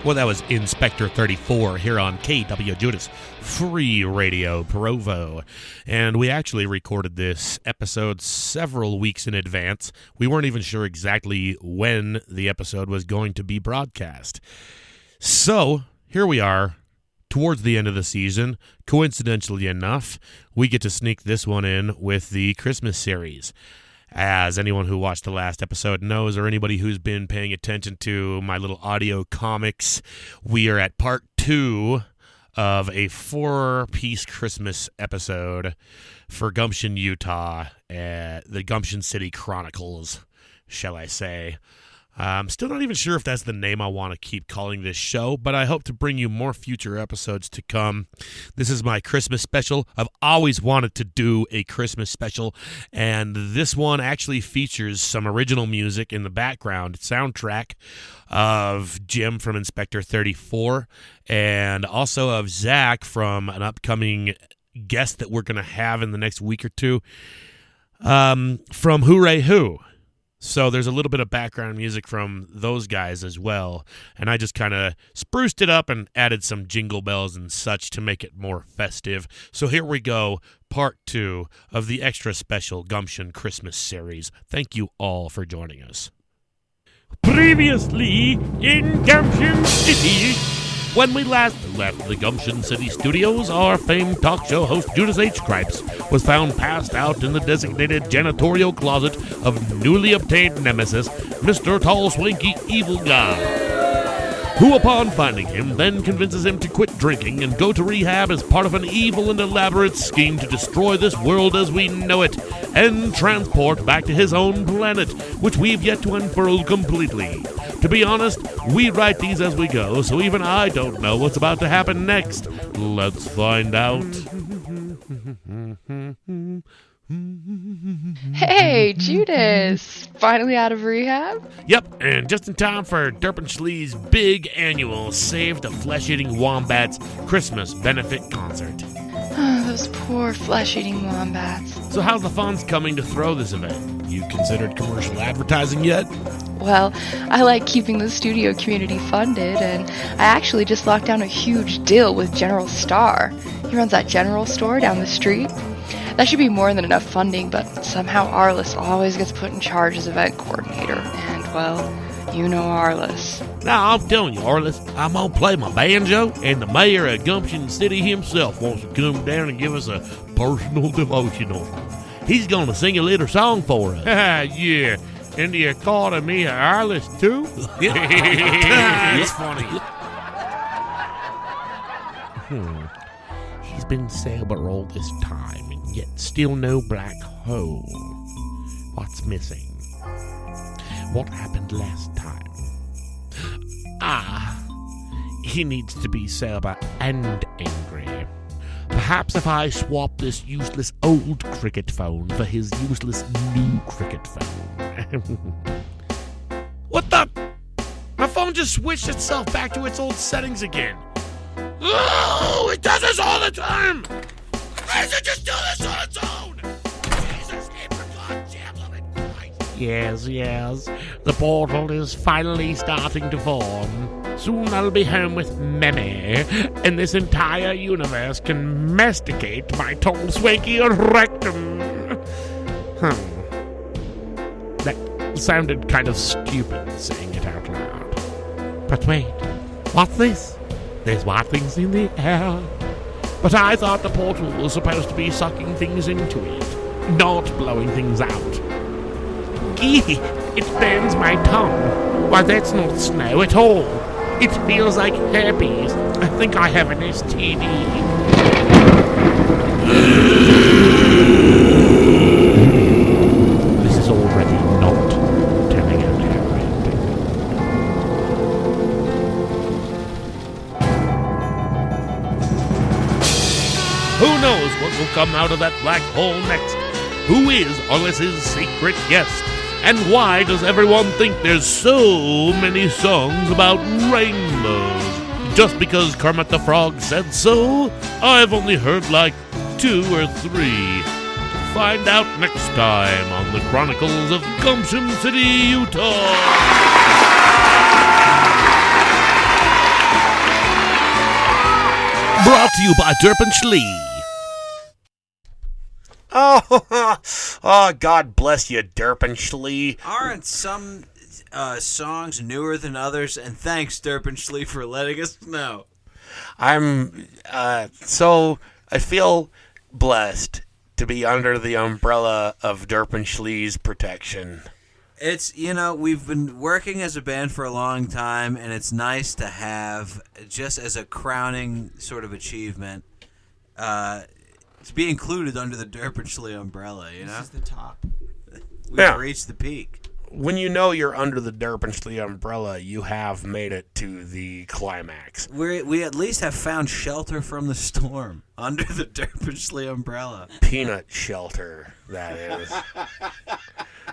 Well, that was Inspector 34 here on KWJUDAS Free Radio Provo. And we actually recorded this episode several weeks in advance. We weren't even sure exactly when the episode was going to be broadcast. So, here we are, towards the end of the season, coincidentally enough, we get to sneak this one in with the Christmas series. As anyone who watched the last episode knows, or anybody who's been paying attention to my little audio comics, we are at part 2 of a 4-piece Christmas episode for Gumption, Utah, the Gumption City Chronicles, shall I say. I'm still not even sure if that's the name I want to keep calling this show, but I hope to bring you more future episodes to come. This is my Christmas special. I've always wanted to do a Christmas special, and this one actually features some original music in the background soundtrack of Jim from Inspector 34, and also of Zach from an upcoming guest that we're going to have in the next week or two, from Hooray Who. So there's a little bit of background music from those guys as well, and I just kind of spruced it up and added some jingle bells and such to make it more festive. So here we go, part 2 of the extra special Gumption Christmas series. Thank you all for joining us. Previously in Gumption City. When we last left the Gumption City studios, our famed talk show host Judas H. Chrypst was found passed out in the designated janitorial closet of newly obtained nemesis, Mr. Tall Swanky Evil Guy, who upon finding him then convinces him to quit drinking and go to rehab as part of an evil and elaborate scheme to destroy this world as we know it and transport back to his own planet, which we've yet to unfurl completely. To be honest, we write these as we go, so even I don't know what's about to happen next. Let's find out. Hey, Judas! Finally out of rehab? Yep, and just in time for Derpinschlee's big annual Save the Flesh-Eating Wombats Christmas benefit concert. Those poor flesh-eating wombats. So how's the funds coming to throw this event? You considered commercial advertising yet? Well, I like keeping the studio community funded, and I actually just locked down a huge deal with General Starr. He runs that general store down the street. That should be more than enough funding, but somehow Arliss always gets put in charge as event coordinator. And, well, you know Arliss. Now, I'm telling you, Arliss, I'm going to play my banjo, and the mayor of Gumption City himself wants to come down and give us a personal devotional. He's going to sing a little song for us. Yeah, and you called me Arliss, too? It's funny. He's been Saber all this time, and yet still no black hole. What's missing? What happened last time? He needs to be sober and angry. Perhaps if I swap this useless old cricket phone for his useless new cricket phone. What the? My phone just switched itself back to its old settings again. Oh, it does this all the time! Why does it just do this on its own? Jesus, goddamn loving Christ. Yes. The portal is finally starting to form. Soon I'll be home with Memmy, and this entire universe can masticate my tall, swanky rectum. That sounded kind of stupid, saying it out loud. But wait, what's this? There's white things in the air. But I thought the portal was supposed to be sucking things into it, not blowing things out. Gee, it burns my tongue. Why, that's not snow at all. It feels like herpes. I think I have an STD. This is already not turning out happy. Who knows what will come out of that black hole next? Who is Arliss's secret guest? And why does everyone think there's so many songs about rainbows? Just because Kermit the Frog said so? I've only heard like 2 or 3. Find out next time on the Chronicles of Gumption City, Utah. Brought to you by Derpinschlee. Oh, God bless you, Derpinschlee. Aren't some songs newer than others? And thanks, Derpinschlee, for letting us know. I'm so I feel blessed to be under the umbrella of Derp and Schlee's protection. It's, we've been working as a band for a long time, and it's nice to have, just as a crowning sort of achievement, to be included under the Derp and Schlee umbrella, This is the top. We've reached the peak. When you know you're under the Derp and Schlee umbrella, you have made it to the climax. We at least have found shelter from the storm under the Derp and Schlee umbrella. Peanut shelter, that is.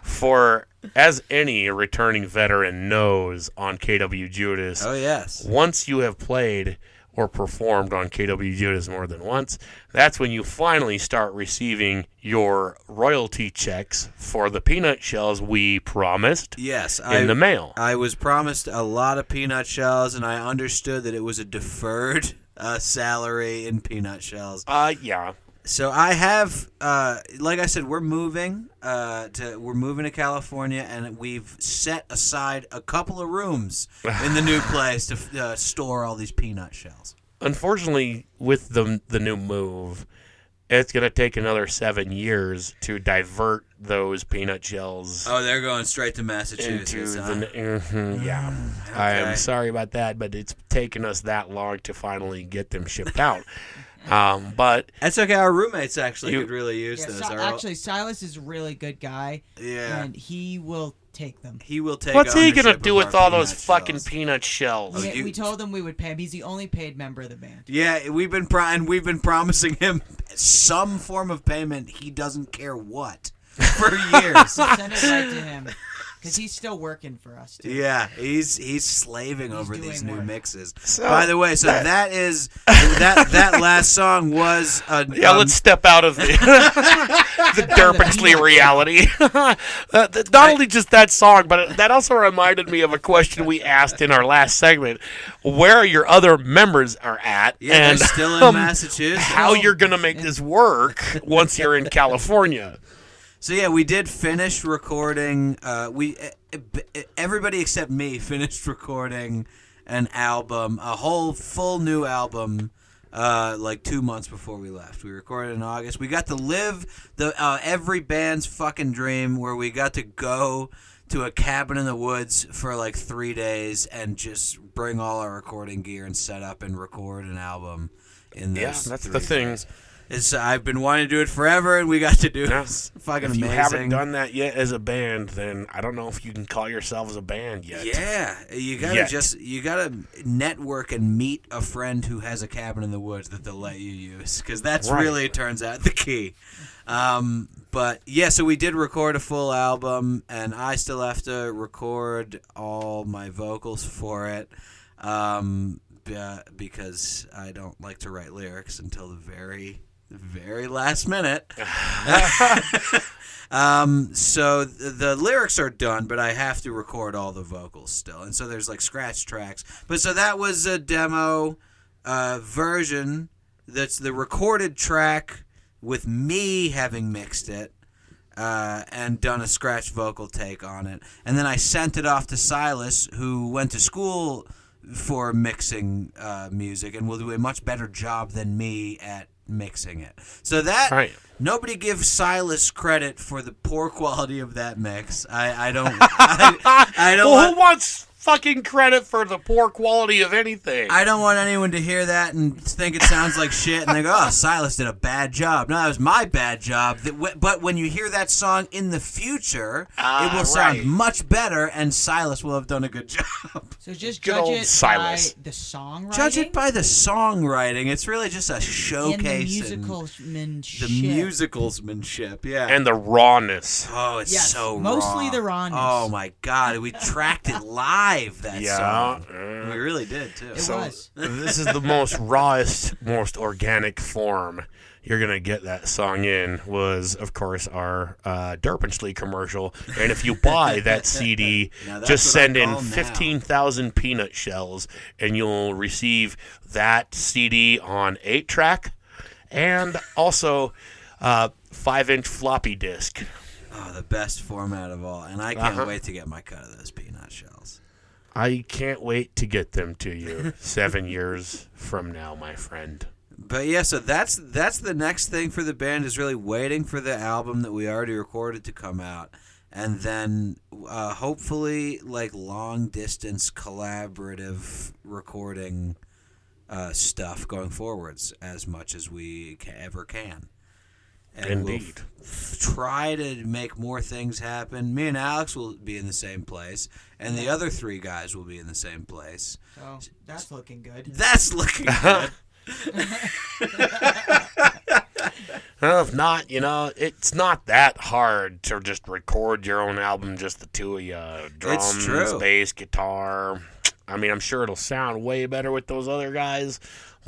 For, as any returning veteran knows on KWJUDAS, Oh, yes. once you have played or performed on KWJUDAS more than once, that's when you finally start receiving your royalty checks for the peanut shells we promised Yes. in the mail. I was promised a lot of peanut shells, and I understood that it was a deferred salary in peanut shells. Yeah. So I have, like I said, we're moving to California, and we've set aside a couple of rooms in the new place to store all these peanut shells. Unfortunately, with the new move, it's going to take another 7 years to divert those peanut shells. Oh, they're going straight to Massachusetts. Yeah. Okay. I am sorry about that, but it's taken us that long to finally get them shipped out. But That's okay. Our roommates actually could really use Yeah, those. actually, Silas is a really good guy. Yeah. And he will take them. He will take. what's he going to ownership do of with our all those peanut fucking shells. peanut shells? you- We told him we would pay him. He's the only paid member of the band. Yeah, we've been promising him some form of payment. He doesn't care what for years. Send it right to him. Because he's still working for us, too. Yeah, he's slaving over doing these new work. mixes. So, By the way, that is that last song was let's step out of the Derp and Schlee reality. Not only just that song, but that also reminded me of a question we asked in our last segment: where your other members are at, and they're still in Massachusetts. how you're going to make this work once you're in California. So yeah, we did finish recording. Everybody except me finished recording an album, a whole full new album, like 2 months before we left. We recorded in August. We got to live every band's fucking dream, where we got to go to a cabin in the woods for like 3 days and just bring all our recording gear and set up and record an album in those. Yeah, that's 3 the thing. days. I've been wanting to do it forever, and we got to do it. It's fucking If you amazing. haven't done that yet as a band, then I don't know if you can call yourselves a band yet. Yeah, you gotta network and meet a friend who has a cabin in the woods that they'll let you use, because that's Right. really, it turns out, the key. But yeah, so we did record a full album, and I still have to record all my vocals for it, because I don't like to write lyrics until the very last minute. So the lyrics are done, but I have to record all the vocals still. And so there's like scratch tracks. But so that was a demo version. That's the recorded track with me having mixed it and done a scratch vocal take on it. And then I sent it off to Silas, who went to school for mixing music and will do a much better job than me at mixing it. So that Right. nobody gives Silas credit for the poor quality of that mix. I don't. I don't. Well, who wants fucking credit for the poor quality of anything? I don't want anyone to hear that and think it sounds like shit and they go, oh, Silas did a bad job. No, that was my bad job. But when you hear that song in the future, it will sound right. much better, and Silas will have done a good job. So just Good judge old it Silas. by the songwriting. Judge it by the songwriting. It's really just a and showcase. the and musicalsmanship. the musicalsmanship, yeah. And the rawness. Oh, it's Yes, so mostly raw. the rawness. Oh my God, we tracked it live. That Yeah. song. We really did too. It was. This is the most rawest, most organic form you're going to get that song in was, of course, our Derp and Schlee commercial. And if you buy that CD, Now that's just what I send in call 'em now. 15,000 peanut shells, and you'll receive that CD on 8-track and also 5-inch floppy disk. Oh, the best format of all, and I can't wait to get my cut of those peanut shells. I can't wait to get them to you 7 years from now, my friend. But yeah, so that's the next thing for the band is really waiting for the album that we already recorded to come out, and then hopefully like long distance collaborative recording stuff going forwards as much as we ever can. And Indeed. We'll try to make more things happen. Me and Alex will be in the same place, and the other 3 guys will be in the same place. So that's looking good. That's looking good. Well, if not, it's not that hard to just record your own album, just the two of you. Drums, true. bass, guitar. I mean, I'm sure it'll sound way better with those other guys,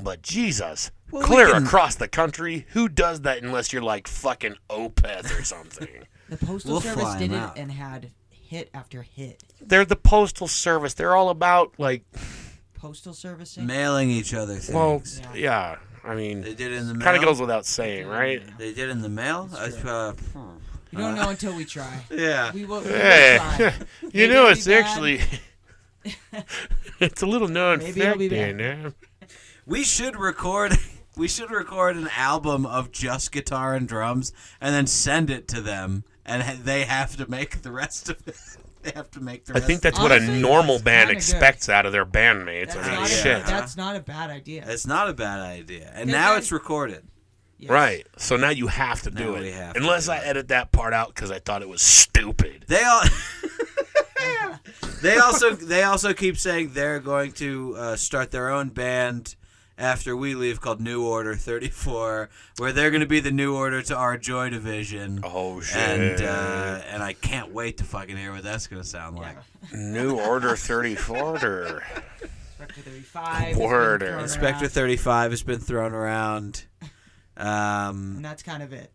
but Jesus. Well, clear we can- across the country. Who does that unless you're like fucking Opeth or something? The Postal We'll Service fly did 'em it out. and had hit after hit. They're the Postal Service. They're all about, like, Postal Servicing? Mailing each other things. well, yeah. I mean, They did it in the mail. kind of goes without saying, right? They did in the mail. You don't know until we try. Yeah. We will Hey, try. you Maybe know, it'll it's be bad. actually, it's a little known Maybe it'll fact, be bad. Dan. We should record. We should record an album of just guitar and drums, and then send it to them, and they have to make the rest of it. They have to make the I rest. think that's of what it. a Honestly, normal that's band kinda good. expects out of their bandmates. That's, I mean, not shit. that's not a bad idea. It's not a bad idea, and Good now guy. it's recorded. Yes. Right. So now you have to do Now we it. have to Unless do I it. edit that part out because I thought it was stupid. They all. They also keep saying they're going to start their own band after we leave called New Order 34, where they're going to be the new order to our Joy Division. Oh, shit. And I can't wait to fucking hear what that's going to sound like. New Order 34 or... Inspector 35. Word. Inspector 35 has been thrown around. And that's kind of it.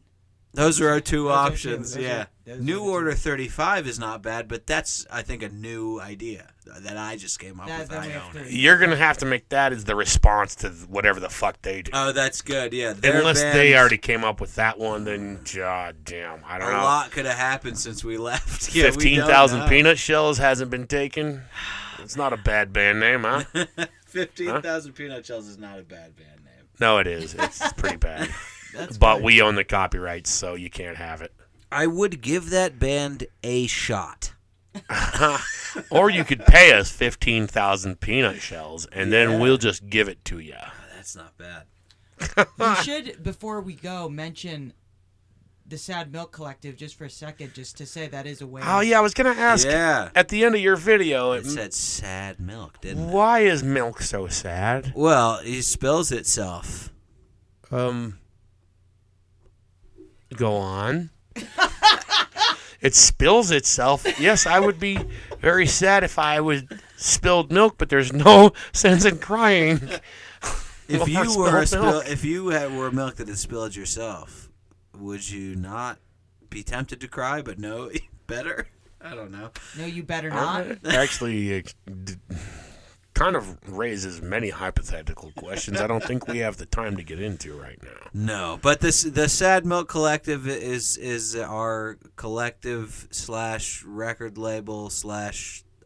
Those are our two Those are two. options, Those yeah. are- those are New the two. Order 35 is not bad, but that's, I think, a new idea that I just came up with. Then I we have don't. 30. You're going to have to make that as the response to whatever the fuck they do. Oh, that's good, yeah. Their Unless band- they already came up with that one, then god damn, I A don't know. lot could have happened since we left. Yeah, we don't 15,000 know. peanut shells hasn't been taken. It's not a bad band name, huh? 15,000 peanut shells is not a bad band name. No, it is. It's pretty bad. That's But good. we own the copyrights, so you can't have it. I would give that band a shot. Or you could pay us 15,000 peanut shells, and Yeah. then we'll just give it to you. That's not bad. We should, before we go, mention the Sad Milk Collective just for a second, just to say that is a way. Oh, yeah, I was going to ask. Yeah. At the end of your video, It said sad milk, didn't it? why is milk so sad? Well, it spills itself. Go on. It spills itself. Yes, I would be very sad if I would spilled milk, but there's no sense in crying. If over you were spilled milk. if you were milk that had spilled yourself, would you not be tempted to cry? But no, better. I don't know. No, you better not. Actually, it kind of raises many hypothetical questions I don't think we have the time to get into right now. No, but the Sad Milk Collective is our collective / record label /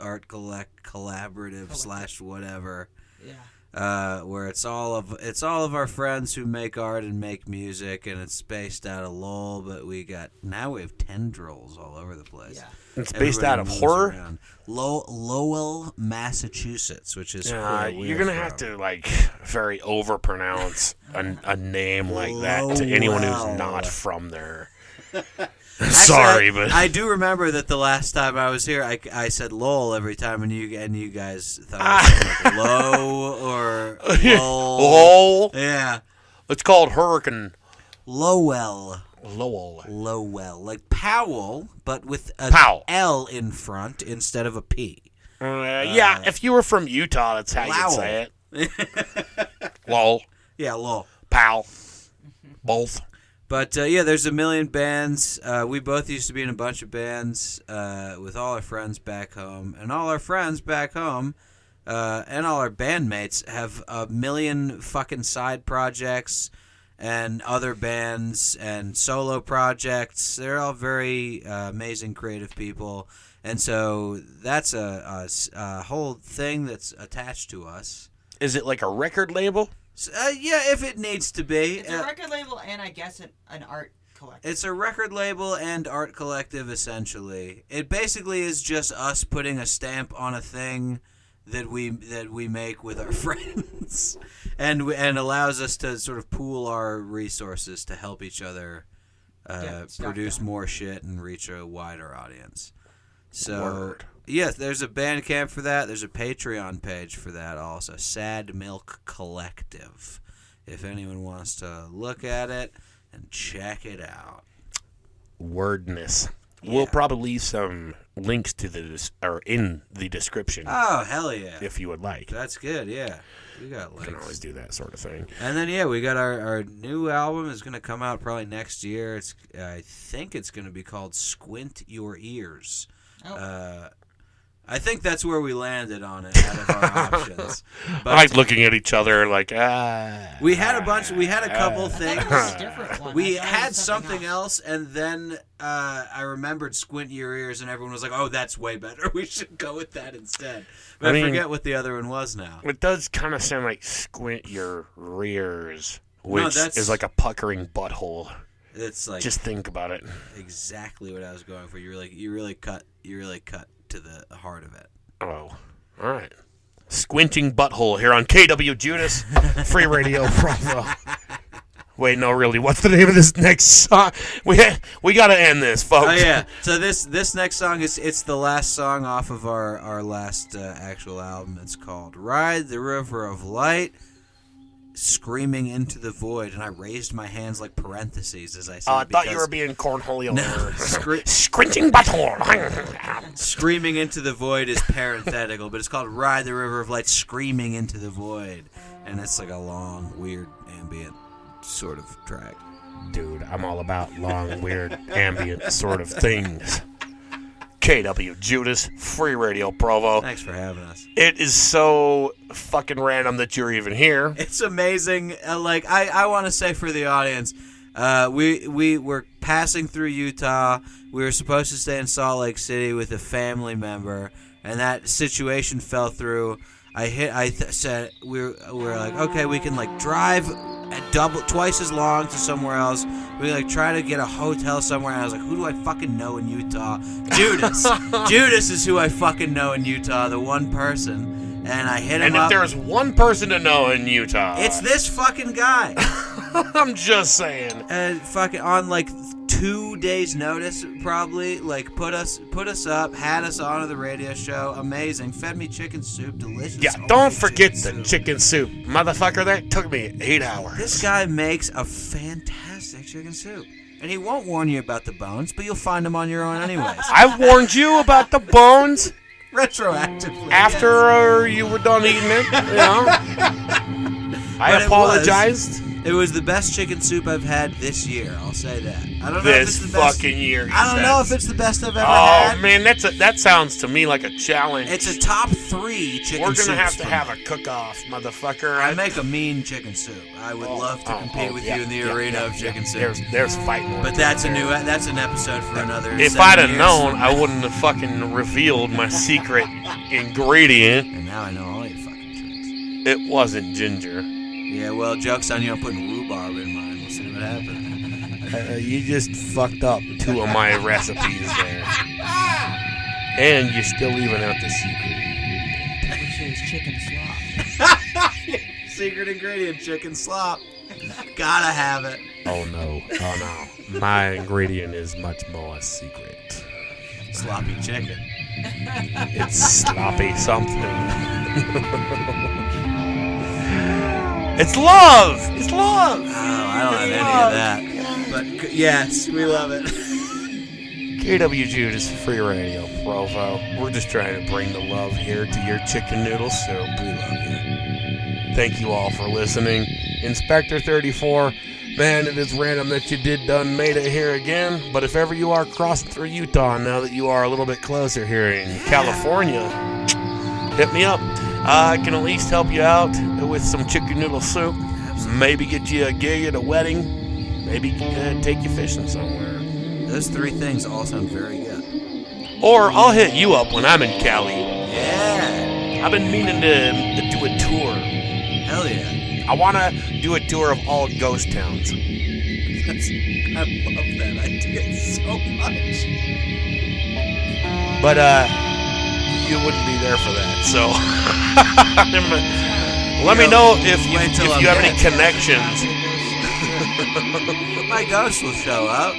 art collaborative / whatever. Yeah. Where it's all of our friends who make art and make music, and it's based out of Lowell, but we have tendrils all over the place. Yeah. It's based Everybody out of moves horror. around. Lowell, Massachusetts, which is where You're we're gonna have from. to very overpronounce a name like that to anyone who's not from there. Sorry, Actually, but I do remember that the last time I was here, I said Lowell every time, and you guys thought I was like low or Lowell. Lowell. Yeah, It's called Hurricane Lowell, like Powell, but with an Powell. L in front instead of a P. Yeah, if you were from Utah, that's how you'd say it. Lowell, Yeah, Lowell. Powell, both. But yeah, there's a million bands. We both used to be in a bunch of bands with all our friends back home, and all our friends back home and all our bandmates have a million fucking side projects and other bands and solo projects. They're all very amazing creative people, And so that's a whole thing that's attached to us. Is it like a record label? So, yeah, if it needs to be. It's a record label and I guess an art collective. It's a record label and art collective, essentially. It basically is just us putting a stamp on a thing that we make with our friends, and allows us to sort of pool our resources to help each other produce more shit and reach a wider audience. So, yes, there's a Bandcamp for that. There's a Patreon page for that also. Sad Milk Collective. If anyone wants to look at it and check it out. Wordness. Yeah. We'll probably leave some links to in the description. Oh, hell yeah. If you would like. That's good, yeah. We got links. You can always do that sort of thing. And then, yeah, we got our new album is going to come out probably next year. I think it's going to be called Squint Your Ears. Oh. I think that's where we landed on it out of our options. But Like looking at each other like, we had a couple things. That was a different one. We I thought it had was something else, and then I remembered Squint Your Ears, and everyone was like, oh, that's way better. We should go with that instead. But I mean, forget what the other one was now. It does kind of sound like Squint Your Rears, which that's- is like a puckering butthole. It's like Just think about it. exactly what I was going for. You really cut to the heart of it. Oh, all right. Squinting Butthole here on KWJUDAS, Free Radio Provo. Wait, no, really, what's the name of this next song? We got to end this, folks. Oh yeah. So this next song it's the last song off of our last actual album. It's called "Ride the River of Light." Screaming into the void, and I raised my hands like parentheses as I said. I thought you were being cornholio. No, Squinting Butthole. Screaming into the void is parenthetical, but it's called "Ride the River of Light." Screaming into the void, and it's like a long, weird, ambient sort of track. Dude, I'm all about long, weird, ambient sort of things. KWJUDAS, Free Radio Provo. Thanks for having us. It is so fucking random that you're even here. It's amazing. I want to say for the audience, we were passing through Utah. We were supposed to stay in Salt Lake City with a family member, and that situation fell through. Said we were like, okay, we can like drive twice as long to somewhere else. We like try to get a hotel somewhere, and I was like, who do I fucking know in Utah? Judas. Judas is who I fucking know in Utah, the one person. And I hit him And up. if there's one person to know in Utah, It's this fucking guy. I'm just saying. And fucking on like 2 days' notice, probably like put us up, had us on to the radio show. Amazing, fed me chicken soup, delicious. Yeah, homemade don't forget chicken the soup. chicken soup, motherfucker. That took me 8 hours. This guy makes a fantastic chicken soup, and he won't warn you about the bones, but you'll find them on your own anyways. I warned you about the bones Retroactively. after you were done eating it. You know, I But it apologized. It was the best chicken soup I've had this year. I'll say that. I don't know if This it's the best. fucking year. I don't know if it's the best I've ever Oh had. man, that sounds to me like a challenge. It's a top 3 chicken We're soups gonna have to for have me. a cook-off, motherfucker. I make a mean chicken soup. I would love to compete with you in the arena of chicken soup. There's fighting. But that's an episode for another. If 7 I'd have years. known, I wouldn't have fucking revealed my secret ingredient. And now I know all your fucking tricks. It wasn't ginger. Yeah, well, joke's on you. I'm putting rhubarb in mine. We'll see what happens. You just fucked up 2 of my recipes there. And you're still leaving out the secret ingredient. Which is chicken slop. Secret ingredient: chicken slop. Gotta have it. Oh no. My ingredient is much more secret. Sloppy chicken. It's sloppy something. It's love! It's love! Oh, I don't have any of that. But yes, we love it. KWJUDAS Free Radio Provo. We're just trying to bring the love here to your chicken noodle soup. We love you. Thank you all for listening. Inspector 34, man, it is random that you made it here again. But if ever you are crossing through Utah, now that you are a little bit closer here in California, hit me up. I can at least help you out with some chicken noodle soup. Maybe get you a gig at a wedding. Maybe take you fishing somewhere. Those 3 things all sound very good. Or I'll hit you up when I'm in Cali. Yeah. I've been meaning to do a tour. Hell yeah. I want to do a tour of all ghost towns. I love that idea so much. But you wouldn't be there for that, so let me know if you have any connections. My ghost will show up.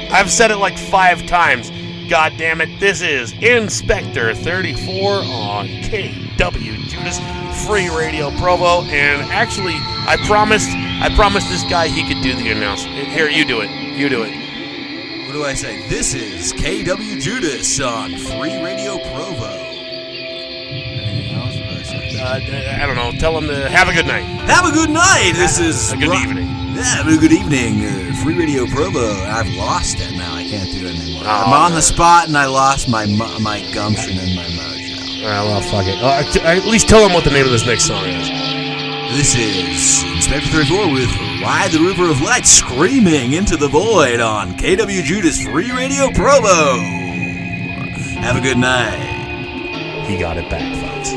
I've said it like 5 times. God damn it, this is Inspector 34 on KWJUDAS Free Radio Provo. And actually, I promised this guy he could do the announcement. Here, you do it. You do it. What do I say? This is KWJUDAS on Free Radio Provo. Anything else? What do I say? I don't know. Tell him to have a good night. Have a good night. This is a good evening. Yeah, have a good evening. Free Radio Provo. I've lost it now. I can't do it anymore. Oh, I'm on the spot and I lost my gumption and my mojo. Well, fuck it. At least tell him what the name of this next song is. This is Inspector 34 with Ride the River of Light screaming into the void on KWJUDAS Free Radio Provo. Have a good night. He got it back, folks.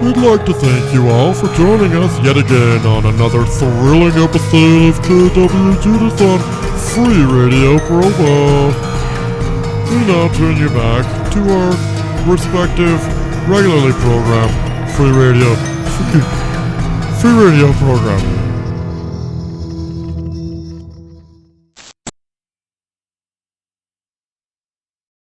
We'd like to thank you all for joining us yet again on another thrilling episode of KWJUDAS on Free Radio Provo. We now turn you back to our respective regularly programmed free radio program.